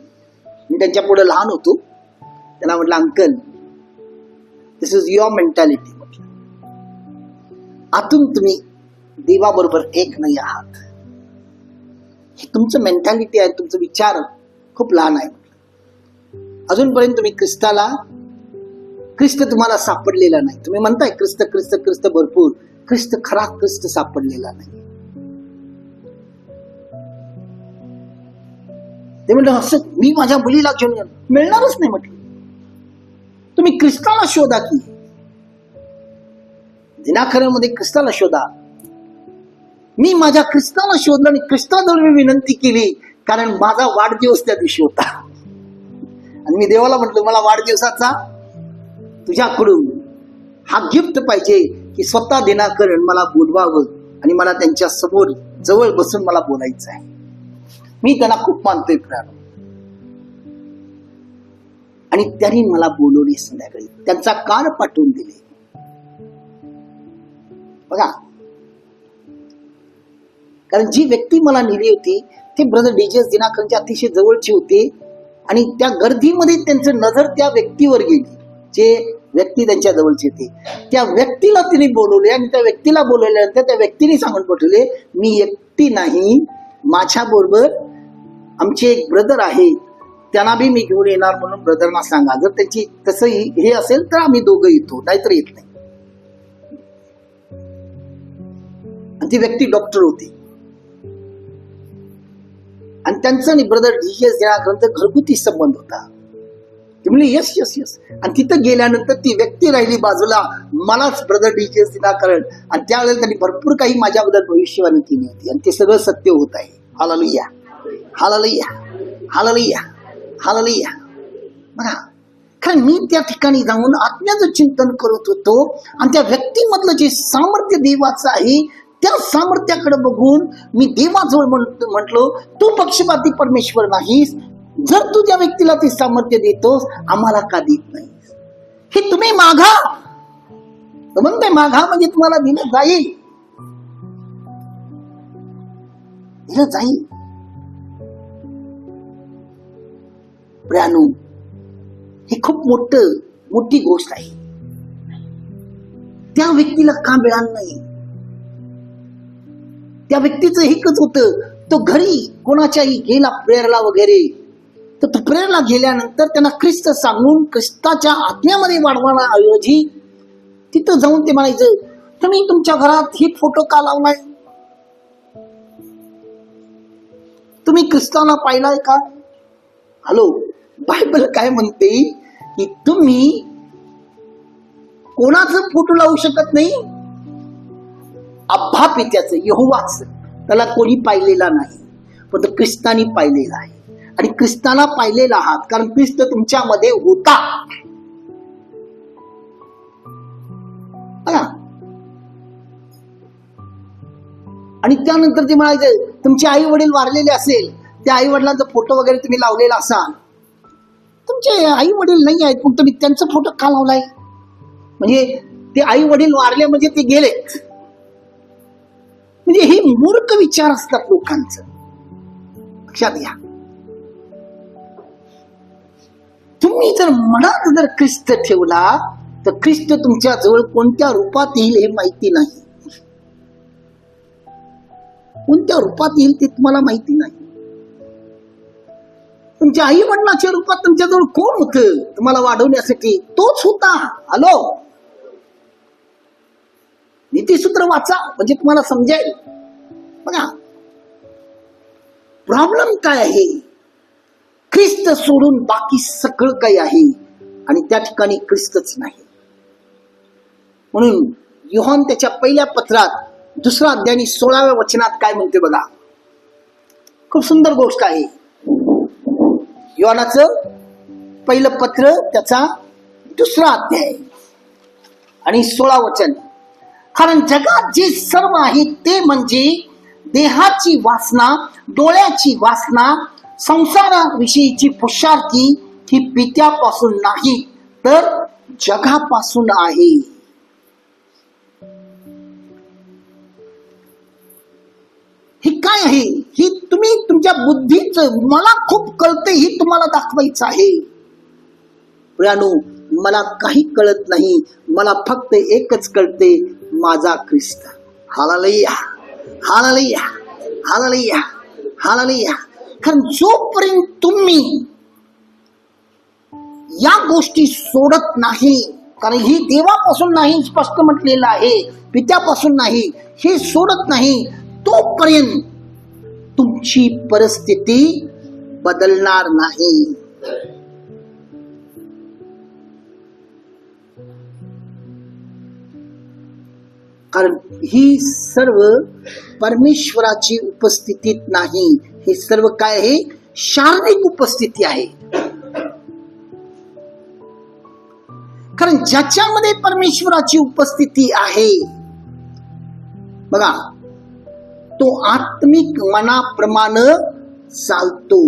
मी त्यांच्या पुढे लहान होतो. त्यांना म्हटलं, uncle, this is your mentality. आतून तुम्ही देवाबरोबर एक नाही आहात. हे तुमचं मेंटॅलिटी आहे, तुमचं विचार खूप लहान आहे. अजूनपर्यंत तुम्ही ख्रिस्त तुम्हाला सापडलेला नाही. तुम्ही म्हणताय ख्रिस्त ख्रिस्त ख्रिस्त भरपूर, ख्रिस्त खरा ख्रिस्त सापडलेला नाही. ते म्हटलं, असं मी माझ्या मुलीला घेऊन मिळणारच नाही म्हटलं. तुम्ही ख्रिस्ताला शोधा की, दिनाखऱ्यामध्ये ख्रिस्ताला शोधा. मी माझ्या ख्रिस्ताला शोधलं आणि ख्रिस्ताजवळ मी विनंती केली, कारण माझा वाढदिवस त्या दिवशी होता. आणि मी देवाला म्हटलं, मला वाढदिवसाचा तुझ्याकडून हा गिफ्ट पाहिजे की स्वतः दिनाकरण मला बोलवावं आणि मला त्यांच्या समोर जवळ बसून मला बोलायचं आहे. मी त्यांना खूप मानतोय प्राण. आणि त्यांनी मला बोलवले संध्याकाळी, त्यांचा कार्ड पाठवून दिले. बघा, कारण जी व्यक्ती मला नेली होती ते ब्रदर DGS दिनाकरनच्या अतिशय जवळचे होते. आणि त्या गर्दीमध्ये त्यांचं नजर त्या व्यक्तीवर गेली, जे व्यक्ती त्यांच्या जवळचे होते. त्या व्यक्तीला तिने बोलवले आणि त्या व्यक्तीला बोलवल्यानंतर त्या व्यक्तीने सांगून पाठवले, मी एकटी नाही, माझ्या बरोबर आमचे एक ब्रदर आहे, त्यांना बी मी घेऊन येणार, म्हणून ब्रदरना सांगा. जर त्याची तसं हे असेल तर आम्ही दोघं येतो, नाहीतर येत नाही. आणि ती व्यक्ती डॉक्टर होती. आणि त्यांचा आणि ब्रदर DGS दिनाकरनचा घरगुती संबंध होता. ती म्हणली यस यस यस. आणि तिथं गेल्यानंतर ती व्यक्ती राहिली बाजूला, मलाच ब्रदर DGS दिनाकरन. आणि त्यावेळेला त्यांनी भरपूर काही माझ्याबद्दल भविष्यवाणी केली होती आणि ते सगळं सत्य होत आहे. हालेलुया, हालेलुया, हालेलुया, हालेलुया. बघा, कारण मी त्या ठिकाणी जाऊन आत्म्याचं चिंतन करत होतो आणि त्या व्यक्तीमधलं जे सामर्थ्य देवाचं आहे त्या सामर्थ्याकडे बघून मी देवाजवळ म्हटलो, तू पक्षपाती परमेश्वर नाहीस. जर तू त्या व्यक्तीला ते सामर्थ्य देतोस, आम्हाला का देत नाही? हे तुम्ही मागा. तो म्हणतोय मागा म्हणजे तुम्हाला दिलं जाईल, दिलं जाईल. प्रियानो, हे खूप मोठी गोष्ट आहे. त्या व्यक्तीला का मिळालं नाही? त्या व्यक्तीचं एकच होतं, तो घरी कोणाच्याही गेला प्रेयरला वगैरे, तर तो प्रेयरला गेल्यानंतर त्यांना ख्रिस्त सांगून ख्रिस्ताच्या आज्ञामध्ये वाढवण्याऐवजी तिथं जाऊन ते म्हणायचं, तुम्ही तुमच्या घरात ही फोटो का लावलाय? तुम्ही ख्रिस्ताला पाहिलाय का? हॅलो, बायबल काय म्हणते की तुम्ही कोणाचं फोटो लावू शकत नाही? अब्बा पित्याचं, यहोवाच, त्याला कोणी पाहिलेला नाही, पण तो ख्रिस्तानी पाहिलेला आहे. आणि ख्रिस्ताला पाहिलेला आहात कारण ख्रिस्त तुमच्यामध्ये होता. आणि त्यानंतर ते म्हणायचं, तुमचे आई वडील वारलेले असेल, त्या आई वडिलांचा फोटो वगैरे तुम्ही लावलेला असाल. तुमचे आई वडील नाही आहेत, पण तुम्ही त्यांचा फोटो का लावलाय? म्हणजे ते आई वडील वारले म्हणजे ते गेले. म्हणजे हे मूर्ख विचार असतात लोकांचं, लक्षात घ्या. तुम्ही जर मनात जर ख्रिस्त ठेवला तर ख्रिस्त तुमच्या जवळ कोणत्या रूपात येईल हे माहिती नाही. कोणत्या रूपात येईल ते तुम्हाला माहिती नाही. तुमच्या आई वडिलाच्या रूपात तुमच्याजवळ कोण होतं तुम्हाला वाढवण्यासाठी? तोच होता. हॅलो, नीतीसूत्र वाचा म्हणजे तुम्हाला समजेल. बघा, प्रॉब्लेम काय आहे? ख्रिस्त सोडून बाकी सगळं काही आहे आणि त्या ठिकाणी ख्रिस्तच नाही. म्हणून योहान त्याच्या पहिल्या पत्रात 2 अध्याय 16व्या वचनात काय म्हणते बघा, खूप सुंदर गोष्ट आहे. योहानाचं पहिलं पत्र त्याचा 2 अध्याय आणि 16 वचन. कारण जगात जे सर्व आहे ते म्हणजे देहाची वासना, डोळ्याची वासना, संसाराविषयीची पुरुषार्थी ही पित्यापासून नाही तर जगापासून आहे. हे काय आहे? ही तुम्ही तुमच्या बुद्धीचं मला खूप कळते ही तुम्हाला दाखवायचं आहे. प्रियानो, मला काही कळत नाही, मला फक्त एकच कळते, माझा ख्रिस्त. हालेलुया, हालेलुया, हालेलुया, हालेलुया. कारण जोपर्यंत तुम्ही या गोष्टी सोडत नाही, कारण ही देवापासून नाही स्पष्ट म्हटलेलं आहे, पित्यापासून नाही, हे सोडत नाही, तोपर्यंत तुमची परिस्थिती बदलणार नाही. कारण ही सर्व परमेश्वराची उपस्थितीत नाही, हे सर्व काय आहे? शारीरिक उपस्थिती आहे. कारण ज्याच्यामध्ये परमेश्वराची उपस्थिती आहे बघा, तो आत्मिक मनाप्रमाणे चालतो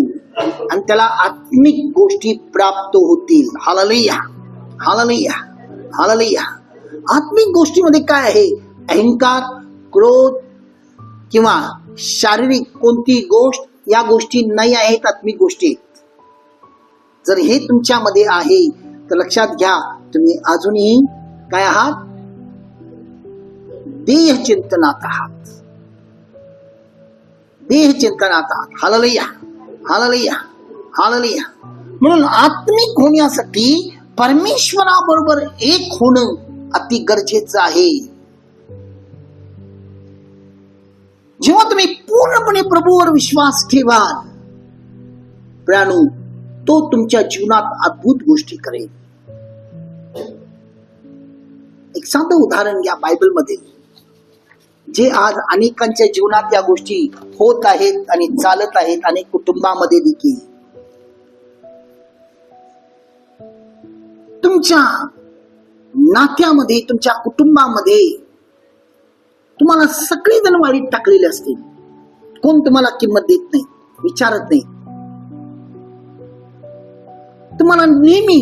आणि त्याला आत्मिक गोष्टी प्राप्त होतील. हालेलुया, हालेलुया, हालेलुया. आत्मिक गोष्टीमध्ये काय आहे? अहंकार, क्रोध किंवा शारीरिक कोणती गोष्ट, या गोष्टी नाही आहेत आत्मिक गोष्टी. जर हे तुमच्यामध्ये आहे तर लक्षात घ्या, तुम्ही अजूनही काय आहात? देह चिंतनात आहात, देह चिंतनात आहात. हालेलुया, हालेलुया, हालेलुया. म्हणून आत्मिक होण्यासाठी परमेश्वराबरोबर एक होणं अति गरजेचं आहे. जेव्हा तुम्ही पूर्णपणे प्रभूवर विश्वास ठेवाल प्रियानो, तो तुमच्या जीवनात अद्भुत गोष्टी करेल. एक साधं उदाहरण घ्या बायबलमध्ये, जे आज अनेकांच्या जीवनात या गोष्टी होत आहेत आणि चालत आहेत, अनेक कुटुंबामध्ये देखील. तुमच्या नात्यामध्ये, तुमच्या कुटुंबामध्ये तुम्हाला सगळेजण वाळीत टाकलेले असतील. कोण तुम्हाला किंमत देत नाही, विचारत नाही, तुम्हाला नेहमी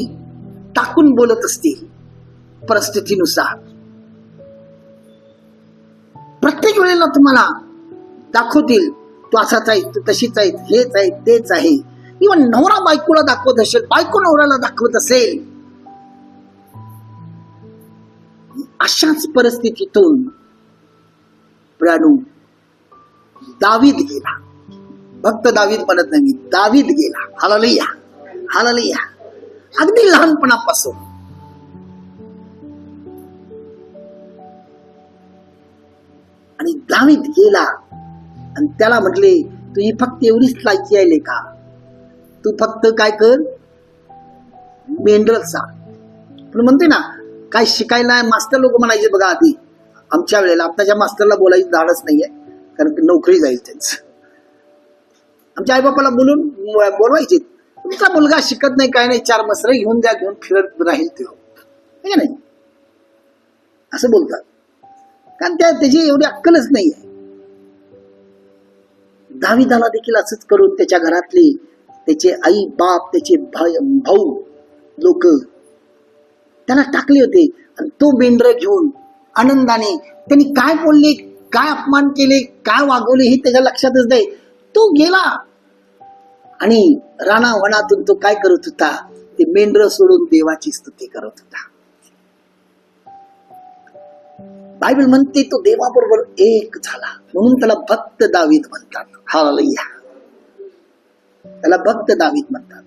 टाकून बोलत असतील. परिस्थितीनुसार. प्रत्येक वेळेला तुम्हाला दाखवतील तू असाच आहे, तू तशीच आहे, हेच आहे, तेच आहे. इव्हन नवरा बायकोला दाखवत असेल, बायको नवऱ्याला दाखवत असेल. अशाच परिस्थितीतून प्रियानो दावीद गेला. भक्त दावीद म्हणत नाही, दावीद गेला. Hallelujah, hallelujah. अगदी लहानपणापासून आणि दावीद गेला आणि त्याला म्हटले तू ही फक्त एवढीच लायकी आहे का? तू फक्त काय कर, मेंढर चाल. पण म्हणते ना काय शिकायला मास्टर लोक म्हणायचे बघा आधी आमच्या वेळेला. आताच्या मास्टरला बोलायचं धाडच नाहीये, कारण की नोकरी जाईल त्यांचं. आमच्या आईबापाला बोलून बोलवायचे, तुमचा मुलगा शिकत नाही, काय नाही, 4 मसरे घेऊन द्या, घेऊन फिरत राहील ते, नाही असं बोलतात. कारण त्याची एवढी अक्कलच नाही आहे. दावीदाला देखील असंच करून त्याच्या घरातले, त्याचे आई बाप, त्याचे भाऊ लोक त्याला टाकले होते. आणि तो मेंढर घेऊन आनंदाने, त्यांनी काय बोलले, काय अपमान केले, काय वागवले हे त्याच्या लक्षातच नाही. तो गेला आणि रानावनातून तो काय करत होता, ते मेंढर सोडून देवाची स्तुती करत होता. बायबल म्हणते तो देवाबरोबर एक झाला, म्हणून त्याला भक्त दावीद म्हणतात. हालेलुया, त्याला भक्त दावीद म्हणतात.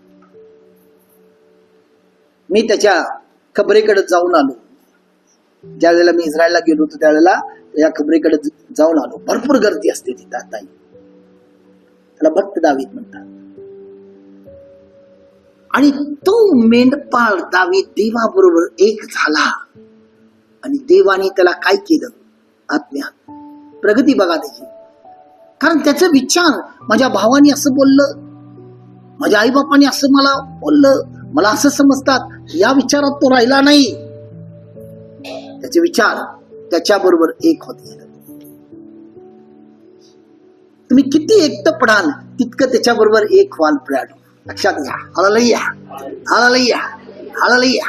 मी त्याच्या खबरेकडे जाऊन आलो. ज्या वेळेला मी इस्रायलला गेलो होतो त्यावेळेला त्या खबरेकडे जाऊन आलो. भरपूर गर्दी असते तिथं आता. त्याला भक्त दावीद म्हणतात. आणि तो मेंढपाळ दावीद देवाबरोबर एक झाला आणि देवाने त्याला काय केलं, आत्म्यात प्रगती बघा त्याची. कारण त्याचा विचार, माझ्या भावाने असं बोललं, माझ्या आई बापाने असं मला बोललं, मला असं समजतात, या विचारात तो राहिला नाही. त्याचे विचार त्याच्याबरोबर एक होते. तुम्ही किती एकटं पडाल तितकं त्याच्याबरोबर एक व्हाल प्रियानो, लक्षात घ्या. हालेलुया, हालेलुया, हालेलुया.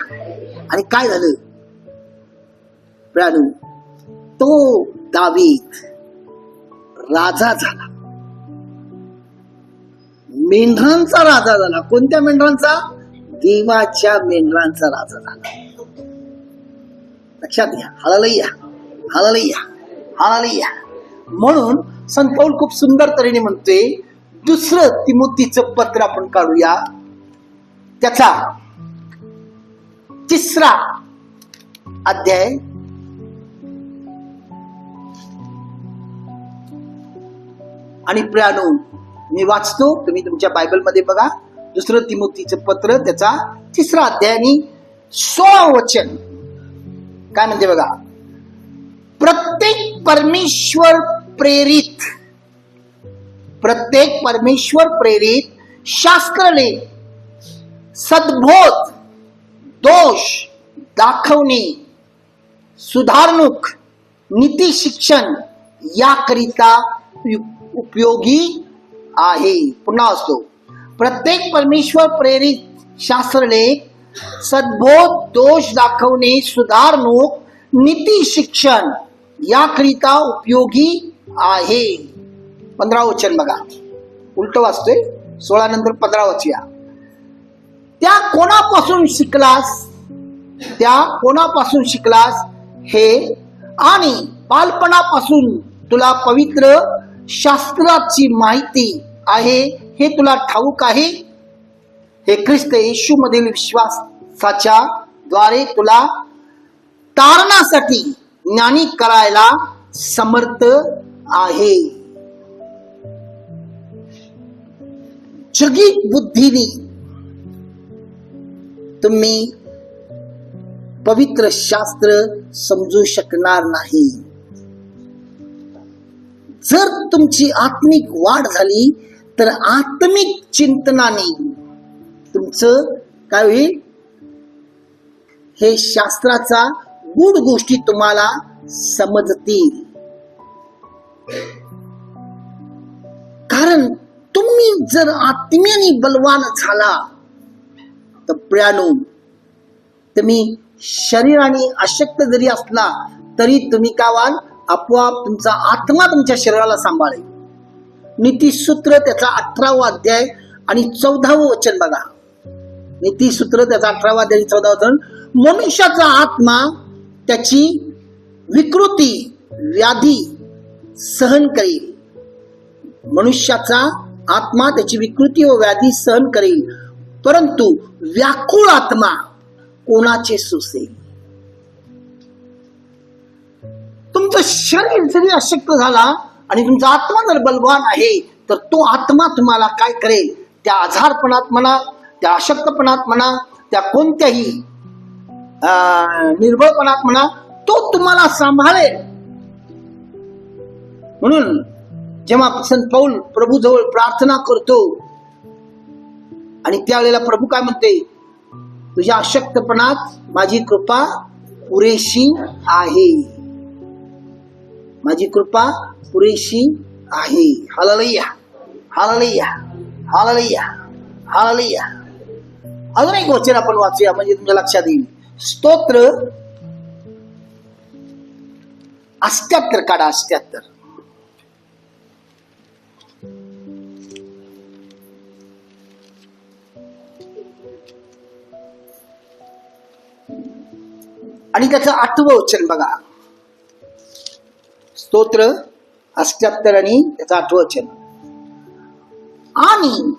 आणि काय झालं प्रियानो, तो दावीद राजा झाला, मेंढरांचा राजा झाला. कोणत्या मेंढरांचा? देवाच्या मेंढरांचा राजा झाला. लक्षात घ्या. हालेलुया, हालेलुया, हालेलुया. म्हणून संत पौल खूप सुंदर तऱ्हेने म्हणते, 2 तिमोथीचं पत्र आपण काढूया, त्याचा 3रा अध्याय आणि प्रियानो मी वाचतो, तुम्ही तुमच्या बायबल मध्ये बघा. 2 तिमोथीचं पत्र त्याचा 3रा अध्याय आणि 16 वचन काय म्हणते बघा. प्रत्येक परमेश्वर प्रेरित शास्त्रले सद्बोध, दोष दाखवणे, सुधारणूक, नीती शिक्षण याकरिता उपयोगी आहे. पुन्हा असतो, प्रत्येक परमेश्वर प्रेरित शास्त्रलेख सद्बोध, दोष दाखवणे, सुधारणूक, नीती शिक्षण याकरिता उपयोगी आहे. 15 वचन बघा, उलट वाचतोय. 16 नंतर 15 वाचूया. त्या कोणापासून शिकलास हे, आणि बालपणापासून तुला पवित्र शास्त्राची माहिती आहे हे तुला ठाऊक आहे. हे ख्रिस्त येशू मधील विश्वासाच्या द्वारे तुला तारणासाठी ज्ञानी करायला समर्थ आहे. जगी बुद्धीने तुम्ही पवित्र शास्त्र समजू शकणार नाही. जर तुमची आत्मिक वाढ झाली तर आत्मिक चिंतनाने तुमचं काय होईल, हे शास्त्राचा गूढ गोष्टी तुम्हाला समजतील. कारण तुम्ही जर आत्म्याने बलवान झाला तर प्रियानो तुम्ही शरीराने अशक्त जरी असला तरी तुम्ही काय व्हाल, आपोआप तुमचा आत्मा तुमच्या शरीराला सांभाळेल. नीतिसूत्र त्याचा 18वा अध्याय आणि 14वं वचन बघा. नीतिसूत्र त्याचा 18वा अध्याय 14वं वचन. मनुष्याचा आत्मा त्याची विकृती व्याधी सहन करेल. मनुष्याचा आत्मा त्याची विकृती व व्याधी सहन करेल, परंतु व्याकुळ आत्मा कोणाचे सुसेल. तुमचं शरीर जरी अशक्त झाला आणि तुमचा आत्मा जर बलवान आहे तर तो आत्मा तुम्हाला काय करेल, त्या आजारपणात म्हणा, त्या अशक्तपणात म्हणा, त्या कोणत्याही निर्बळपणात म्हणा, तो तुम्हाला सांभाळेल. म्हणून जेव्हा संत पौल प्रभू जवळ प्रार्थना करतो आणि त्यावेळेला प्रभू काय म्हणते, तुझ्या अशक्तपणात माझी कृपा पुरेशी आहे. माझी कृपा पुरेशी आहे. हालेलुया, हालेलुया, हालेलुया, हालेलुया. अजून एक वचन आपण वाचूया म्हणजे तुमच्या लक्षात येईल. स्तोत्र 78 काढा. 78 आणि त्याचं 8वं वचन बघा. स्तोत्र 78 आणि त्याचं 8वं वचन. आणि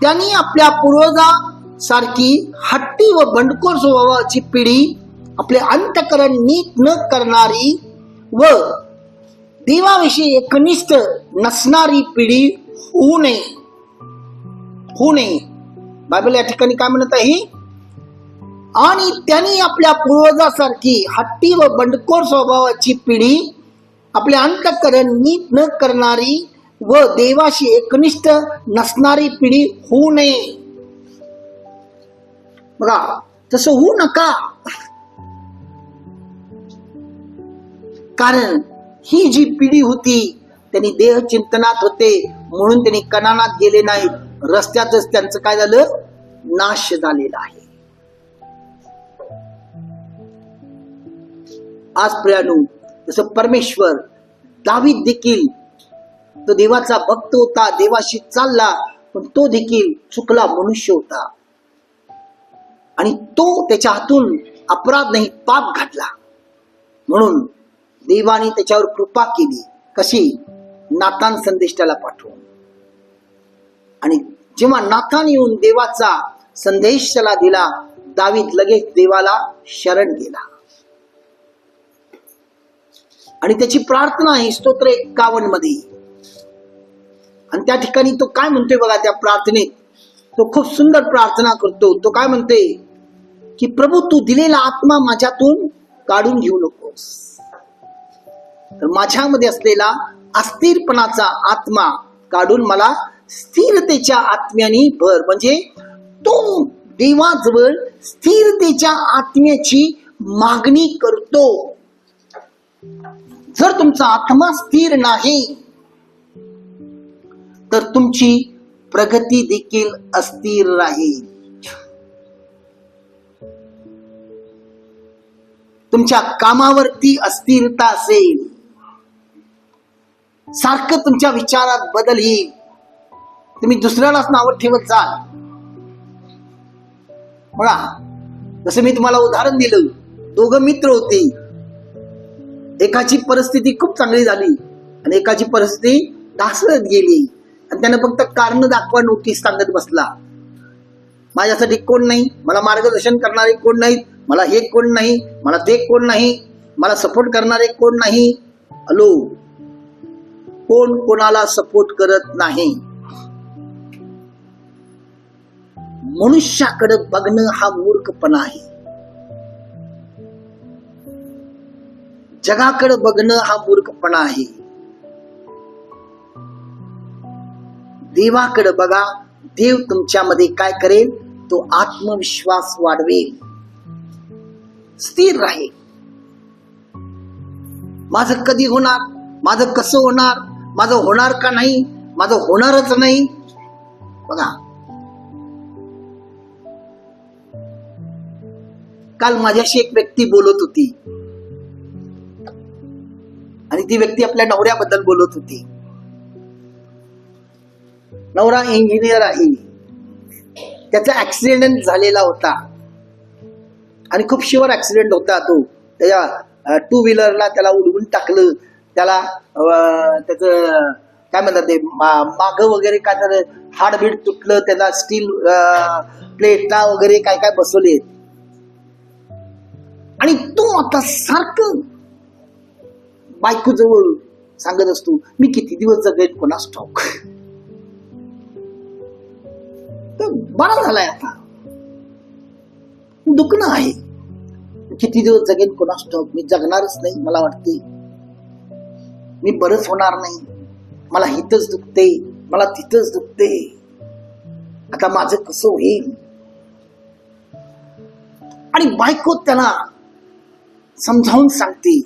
त्यांनी आपल्या पूर्वजासारखी हट्टी व बंडखोर स्वभावाची पिढी, आपले अंतःकरण नीट न करणारी व देवाविषयी एकनिष्ठ नसणारी पिढी होऊ नये. होऊ नये. बायबल या ठिकाणी काय म्हणत आहे, आणि त्यांनी आपल्या पूर्वजासारखी हट्टी व बंडखोर स्वभावाची पिढी, आपले अंतःकरण नीट न करणारी व देवाशी एकनिष्ठ नसणारी पिढी होऊ नये. बघा, तसं होऊ नका. कारण ही जी पिढी होती त्यांनी देह चिंतनात होते, म्हणून त्यांनी कनानात गेले नाहीत. रस्त्यातच त्यांचं काय झालं, नाश झालेला आहे. आज प्रियानो, जसं परमेश्वर, दावीद देखील तो देवाचा भक्त होता, देवाशी चालला, पण तो देखील चुकला मनुष्य होता आणि तो त्याच्या हातून अपराध नाही पाप घडला. म्हणून देवाने त्याच्यावर कृपा केली. कशी? नातान संदेशाला पाठवून. आणि जेव्हा नातान येऊन देवाचा संदेश त्याला दिला, दावीद लगेच देवाला शरण गेला. आणि त्याची प्रार्थना आहे स्तोत्र 51 मध्ये. आणि त्या ठिकाणी तो काय म्हणतोय बघा, त्या प्रार्थनेत तो खूप सुंदर प्रार्थना करतो. तो काय म्हणतोय की, प्रभू तू दिलेला आत्मा माझ्यातून काढून घेऊ नकोस. तर माझ्यामध्ये असलेला अस्थिरपणाचा आत्मा काढून मला स्थिरतेच्या आत्म्याने भर. म्हणजे तो देवाजवळ स्थिरतेच्या आत्म्याची मागणी करतो. जर तुमचा आत्मा स्थिर नाही तर तुमची प्रगती देखील अस्थिर राहील. तुमच्या कामावरती अस्थिरता असेल, सारखं तुमच्या विचारात बदल येईल, तुम्ही दुसऱ्यालाच नाव ठेवत जाल. बघा, जसं मी तुम्हाला उदाहरण दिलं, दोघं मित्र होते. एकाची परिस्थिती खूप चांगली झाली आणि एकाची परिस्थिती ढासळत गेली आणि त्यानं फक्त कारण दाखवा नोटीस सांगत बसला. माझ्यासाठी कोण नाही, मला मार्गदर्शन करणारे कोण नाहीत, मला हे कोण नाही, मला ते कोण नाही, मला सपोर्ट करणारे कोण नाही. हॅलो, कोण कोणाला सपोर्ट करत नाही. मनुष्याकडे बघणं हा मूर्खपणा आहे. जगाकडे बघणं हा मूर्खपणा आहे. देवाकडे बघा. देव तुमच्यामध्ये काय करेल, तो आत्मविश्वास वाढवेल, स्थिर राहील. माझं कधी होणार, माझं कसं होणार, माझं होणार का नाही, माझं होणारच नाही. बघा, काल माझ्याशी एक व्यक्ती बोलत होती आणि ती व्यक्ती आपल्या नवऱ्याबद्दल बोलत होती. नवरा इंजिनियर आहे, त्याचा ऍक्सिडेंट झालेला होता आणि खूप शिवर ऍक्सिडेंट होता. तो त्याच्या टू व्हीलरला त्याला उडवून टाकलं. त्याला त्याचं काय म्हणतात ते माग वगैरे काय तर हाडबीड तुटलं. त्याला स्टील प्लेटला वगैरे काय काय बसवले. आणि तो आता सारखं बायको जवळ सांगत असतो, मी किती दिवस जगेन कोणास ठाऊक. तर बरा झालाय आता, दुखणं आहे, किती दिवस जगेन कोणास ठाऊक, मी जगणारच नाही मला वाटते, मी बरंच होणार नाही, मला हिथंच दुखते, मला तिथंच दुखते, आता माझं कसं होईल. आणि बायको त्याला समजावून सांगते,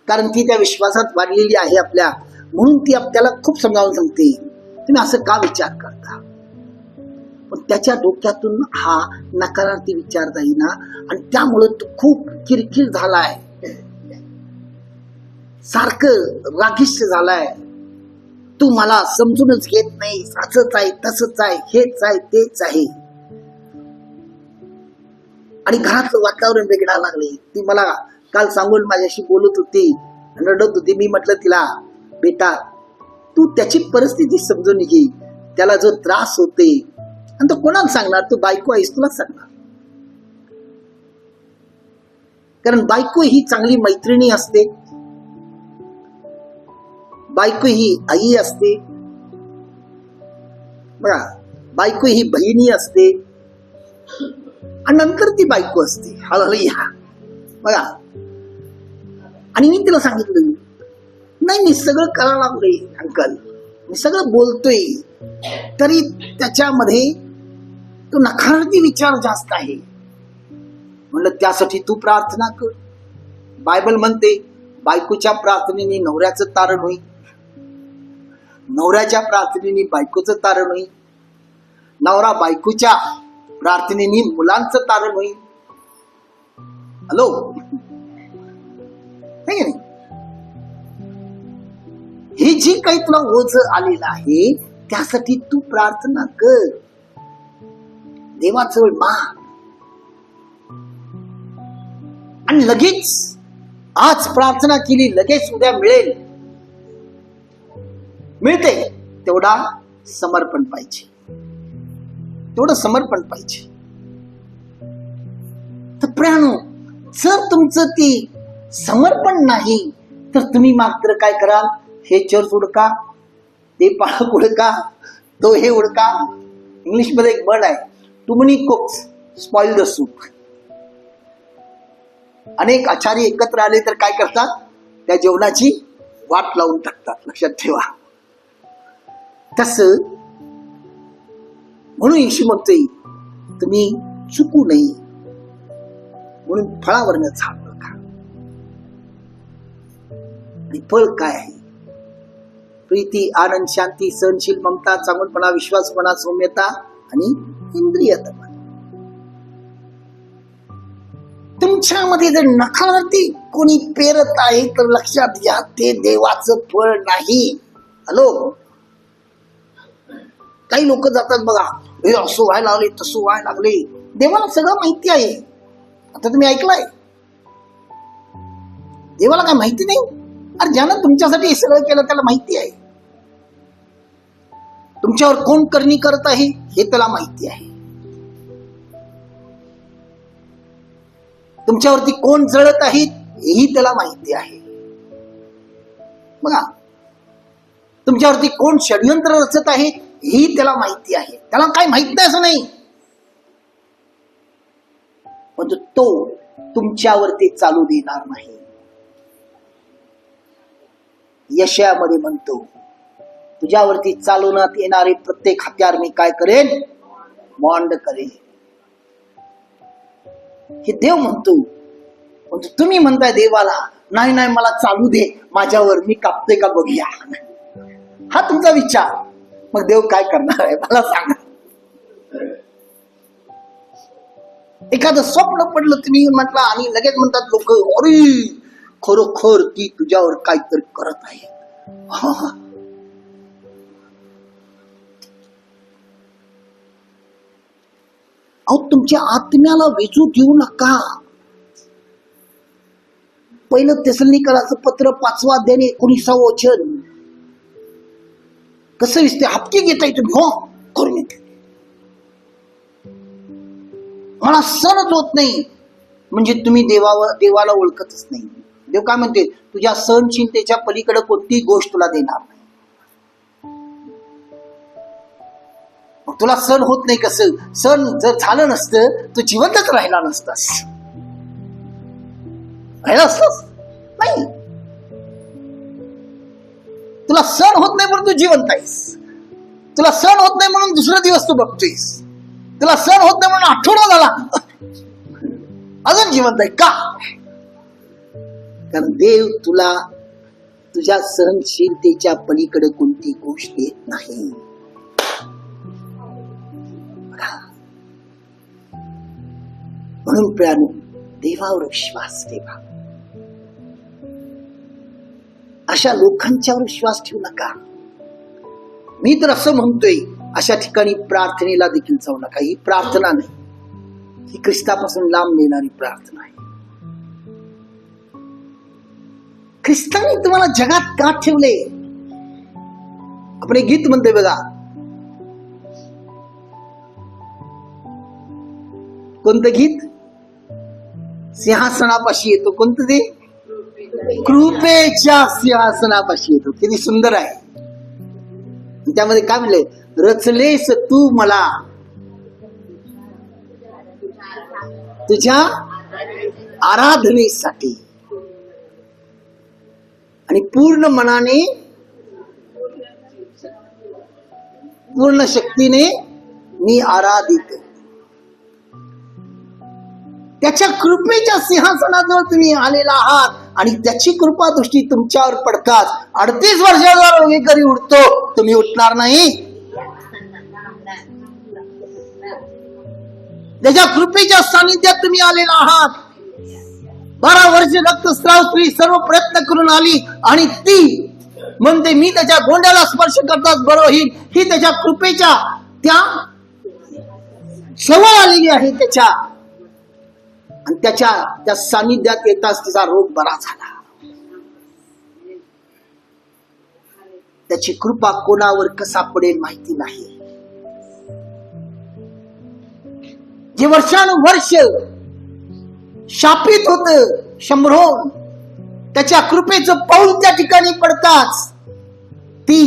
कारण ती त्या विश्वासात वाढलेली आहे आपल्या, म्हणून ती आपल्याला खूप समजावून सांगते, तुम्ही असं का विचार करता. पण त्याच्या डोक्यातून हा नकारार्थी विचार जाईना आणि त्यामुळे तो खूप किरकिर झालाय, सारखं रागिष्ट झालाय. तू मला समजूनच घेत नाही, असंच आहे तसंच आहे, हेच आहे तेच आहे. आणि घरातलं वातावरण बिघडायला लागले. ती मला काल सांगून माझ्याशी बोलत होती, रडत होती. मी म्हटलं तिला, बेटा तू त्याची परिस्थिती समजून घे, त्याला जो त्रास होते आणि तो कोणाला सांगणार, तू बायको आहेस, तुला सांगणार. कारण बायको ही चांगली मैत्रिणी असते, बायको ही आई असते, बघा बायको ही बहिणी असते आणि नंतर ती बायको असते. हालेलुया. बघा, आणि मी तिला सांगितलं, नाही मी सगळं करायला लागलोय अंकल, मी सगळं बोलतोय, तरी त्याच्यामध्ये तो नकारार्थी विचार जास्त आहे. म्हणलं त्यासाठी तू प्रार्थना कर. बायबल म्हणते, बायकोच्या प्रार्थनेने नवऱ्याचं तारण होईल, नवऱ्याच्या प्रार्थनेने बायकोचं तारण होईल, नवरा बायकोच्या प्रार्थनेने मुलांचं तारण होईल. हॅलो, हे जे काही तुला ओझ आलेलं आहे त्यासाठी तू प्रार्थना कर, देवाजवळ माग. आणि लगेच आज प्रार्थना केली, लगेच उद्या मिळेल, मिळते तेवढा समर्पण पाहिजे, तेवढं समर्पण पाहिजे. तर प्रियानो, जर तुमचं ते समर्पण नाही तर तुम्ही मात्र काय कराल, हे चर्च उडका, ते पाळक उडका, तो हे उडका. इंग्लिश मध्ये एक वर्ड आहे, too many cooks spoil the soup. अनेक आचारी एकत्र आले तर काय करतात, त्या जेवणाची वाट लावून टाकतात. लक्षात ठेवा. तस म्हणून येशू म्हणतोय, तुम्ही चुकू नये म्हणून फळावरनं झाड बघा. आणि फळ काय आहे, प्रीती, आनंद, शांती, सहनशील, ममता, चांगुलपणा, विश्वासपणा, सौम्यता आणि इंद्रिय दमन. तुमच्यामध्ये जर नकारार्थी कोणी पेरत आहे तर लक्षात घ्या, ते देवाचं फळ नाही. हॅलो, काही लोक जातात बघा, हे असं व्हायला लागले, तसं व्हायला लागले. देवाला सगळं माहिती आहे. आता तुम्ही ऐकलंय, देवाला काय माहिती नाही? अरे ज्यानं तुमच्यासाठी हे सगळं केलं त्याला माहिती आहे. तुमच्यावर कोण करणी करत आहे हे त्याला माहिती आहे. तुमच्यावरती कोण जळत आहेत हेही त्याला माहिती आहे. बघा, तुमच्यावरती कोण षडयंत्र रचत आहेत ही त्याला माहिती आहे. त्याला काय माहित नाही असं नाही, पण तो तुमच्यावरती चालू देणार नाही. यशामध्ये म्हणतो, तुझ्यावरती चालवण्यात येणारे प्रत्येक हत्यार मी काय करेन, मॉन्ड करेन. हे देव म्हणतो. पण तुम्ही म्हणताय देवाला, नाही नाही मला चालू दे, माझ्यावर मी कापते का बघूया. हा तुमचा विचार. मग देव काय करणार आहे मला सांगा. एखादं स्वप्न पडलं तुम्ही म्हटलं आणि लगेच म्हणतात लोक, अरे खरोखर ती तुझ्यावर काहीतरी करत आहे. अहो, तुमच्या आत्म्याला वेचू देऊ नका. पहिलं तेसलोनिकराचं पत्र 5वा अध्याय 19वा वचन कसं दिसते? हपके घेताय तुम्ही, हो करून येते. मला सहनच होत नाही म्हणजे तुम्ही देवाला ओळखतच नाही. देव काय म्हणते? तुझ्या सहनशीलतेच्या पलीकडे कोणतीही गोष्ट तुला देणार नाही. तुला सहन होत नाही. कसं सहन जर झालं नसतं तू जिवंतच राहिला नसतास. नाही, तुला सहन होत नाही म्हणून तू जिवंत आहेस. तुला सहन होत नाही म्हणून दुसरा दिवस तू बघतोयस. तुला सहन होत नाही म्हणून आठवडा झाला अजून जिवंत आहे का? कारण देव तुला तुझ्या सहनशीलतेच्या पलीकडे कोणती गोष्ट देत नाही. म्हणून प्रियानो, देवावर विश्वास ठेवा. अशा लोकांच्यावर विश्वास ठेवू नका. मी तर असं म्हणतोय, अशा ठिकाणी प्रार्थनेला देखील जाऊ नका. ही प्रार्थना नाही, ही ख्रिस्तापासून लांब नेणारी प्रार्थना आहे. ख्रिस्ताने तुम्हाला जगात का ठेवले? आपण एक गीत म्हणतोय बघा, कोणतं गीत? सिंहासनापाशी येतो. कोणतं ते? कृपेच्या सिंहासनापाशी येतो. किती सुंदर आहे. त्यामध्ये काय म्हणले? रचलेस तू मला तुझ्या आराधनेसाठी आणि पूर्ण मनाने पूर्ण शक्तीने मी आराधित. त्याच्या कृपेच्या सिंहासनाजवळ तुम्ही आलेला आहात आणि त्याची कृपा दृष्टी तुमच्यावर पडतात. 38 वर्षाचा रोगीकरी उठतो, तुम्ही उठणार नाही. त्याच्या कृपेच्या सानिध्यात तुम्ही आलेला आहात. 12 वर्ष रक्तस्राव स्त्री सर्व प्रयत्न करून आली आणि ती म्हणते मी त्याच्या गोंड्याला स्पर्श करताच बरं होईल. ही त्याच्या कृपेच्या त्या जवळ आलेली आहे त्याच्या, आणि त्याच्या त्या सानिध्यात येताच तिचा रोग बरा झाला. त्याची कृपा कोणावर कसा पडेल माहिती नाही. जे वर्षानुवर्ष शापित होत शंभरोन, त्याच्या कृपेचं पाऊल त्या ठिकाणी पडताच ती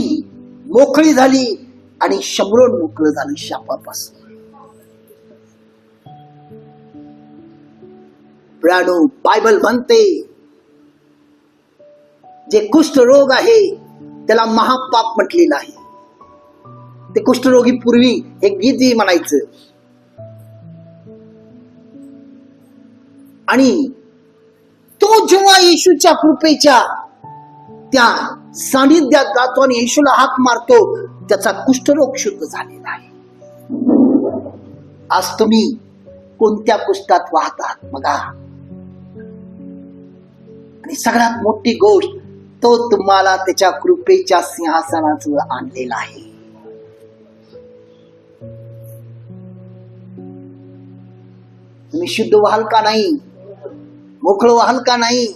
मोकळी झाली आणि शंभरोन मोकळं झालं शापापासून. बायबल म्हणते जे कुष्ठरोग आहे त्याला महापाप म्हटलेलं आहे. ते कुष्ठरोगी पूर्वी एक गीत म्हणायचं आणि तो जेव्हा येशूच्या कृपेच्या त्या सानिध्यात जातो आणि येशूला हाक मारतो, त्याचा कुष्ठरोग शुद्ध झालेला आहे. आज तुम्ही कोणत्या कुष्ठात वाहतात बघा. आणि सगळ्यात मोठी गोष्ट, तो तुम्हाला त्याच्या कृपेच्या सिंहासनाजवळ आणलेला आहे. तुम्ही शुद्ध व्हाल का नाही? मोकळं व्हाल का नाही?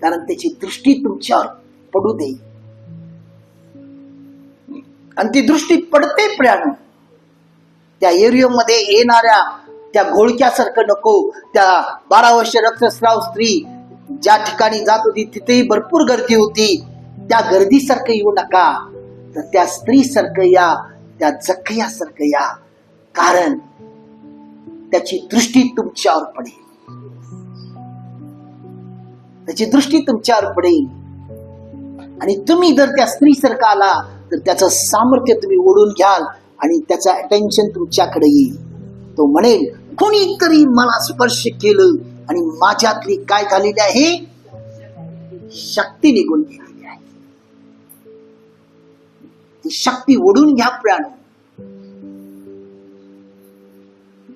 कारण त्याची दृष्टी तुमच्यावर पडू दे. आणि ती दृष्टी पडते प्रियानो. त्या एरियामध्ये येणाऱ्या त्या घोळक्यासारखं नको. त्या 12 वर्ष रक्तस्राव स्त्री ज्या ठिकाणी जात होती तिथेही भरपूर गर्दी होती. त्या गर्दीसारखं येऊ नका, तर त्या स्त्री सारखं या, त्या जखयासारखं या. कारण त्याची दृष्टी तुमच्यावर पडेल. त्याची दृष्टी तुमच्यावर पडेल आणि तुम्ही जर त्या स्त्री सारखं आला तर त्याचं सामर्थ्य तुम्ही ओढून घ्याल आणि त्याचा अटेन्शन तुमच्याकडे येईल. तो म्हणेल कोणीतरी मला स्पर्श केलं आणि माझ्यातली काय झालेली आहे? शक्ती निघून गेलेली आहे. ती शक्ती ओढून घ्या प्राण.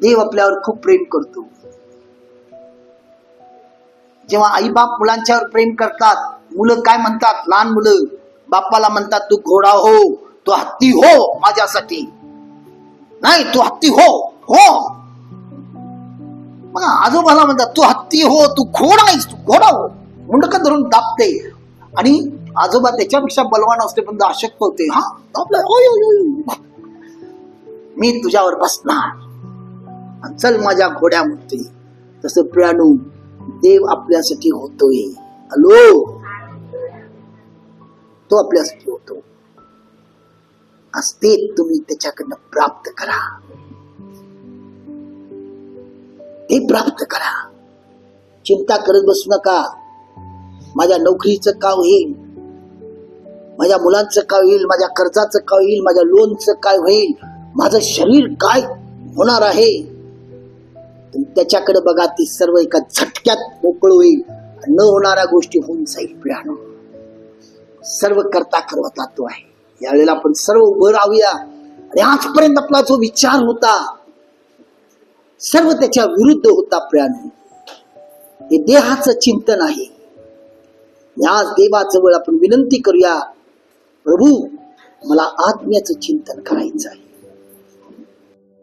देव आपल्यावर खूप प्रेम करतो. जेव्हा आई बाप मुलांच्यावर प्रेम करतात, मुलं काय म्हणतात? लहान मुलं बापाला म्हणतात, तू घोडा हो, तू हत्ती हो माझ्यासाठी. नाही, तू हत्ती हो. हो. मग आजोबाला म्हणतात, तू हत्ती हो, तू घोडा आहेस, तू घोडा हो. मुंडकं धरून दाबते आणि आजोबा त्याच्यापेक्षा बलवान असते पण अशक्त होते. हा दाबलं, मी तुझ्यावर बसणार, चल माझ्या घोड्या म्हणते. तसं प्रियानो, देव आपल्यासाठी होतोय. हॅलो, तो आपल्यासाठी होतो. असते तुम्ही त्याच्याकडनं प्राप्त करा, ते प्राप्त करा. चिंता करत बसू नका, माझ्या नोकरीचं काय होईल, माझ्या मुलांचं काय होईल, माझ्या कर्जाचं काय होईल, माझ्या लोनचं काय होईल, माझं शरीर काय होणार आहे. त्याच्याकडे बघा, ती सर्व एका झटक्यात मोकळ होईल. न होणाऱ्या गोष्टी होऊन जाईल. प्रियानो, सर्व करता करवता तो आहे. यावेळेला आपण सर्व उभं राहूया आणि आजपर्यंत आपला जो विचार होता सर्व त्याच्या विरुद्ध होता. प्रियानो, हे देहाचं चिंतन आहे. आज देवाजवळ आपण विनंती करूया, प्रभू मला आत्म्याचं चिंतन करायचं आहे.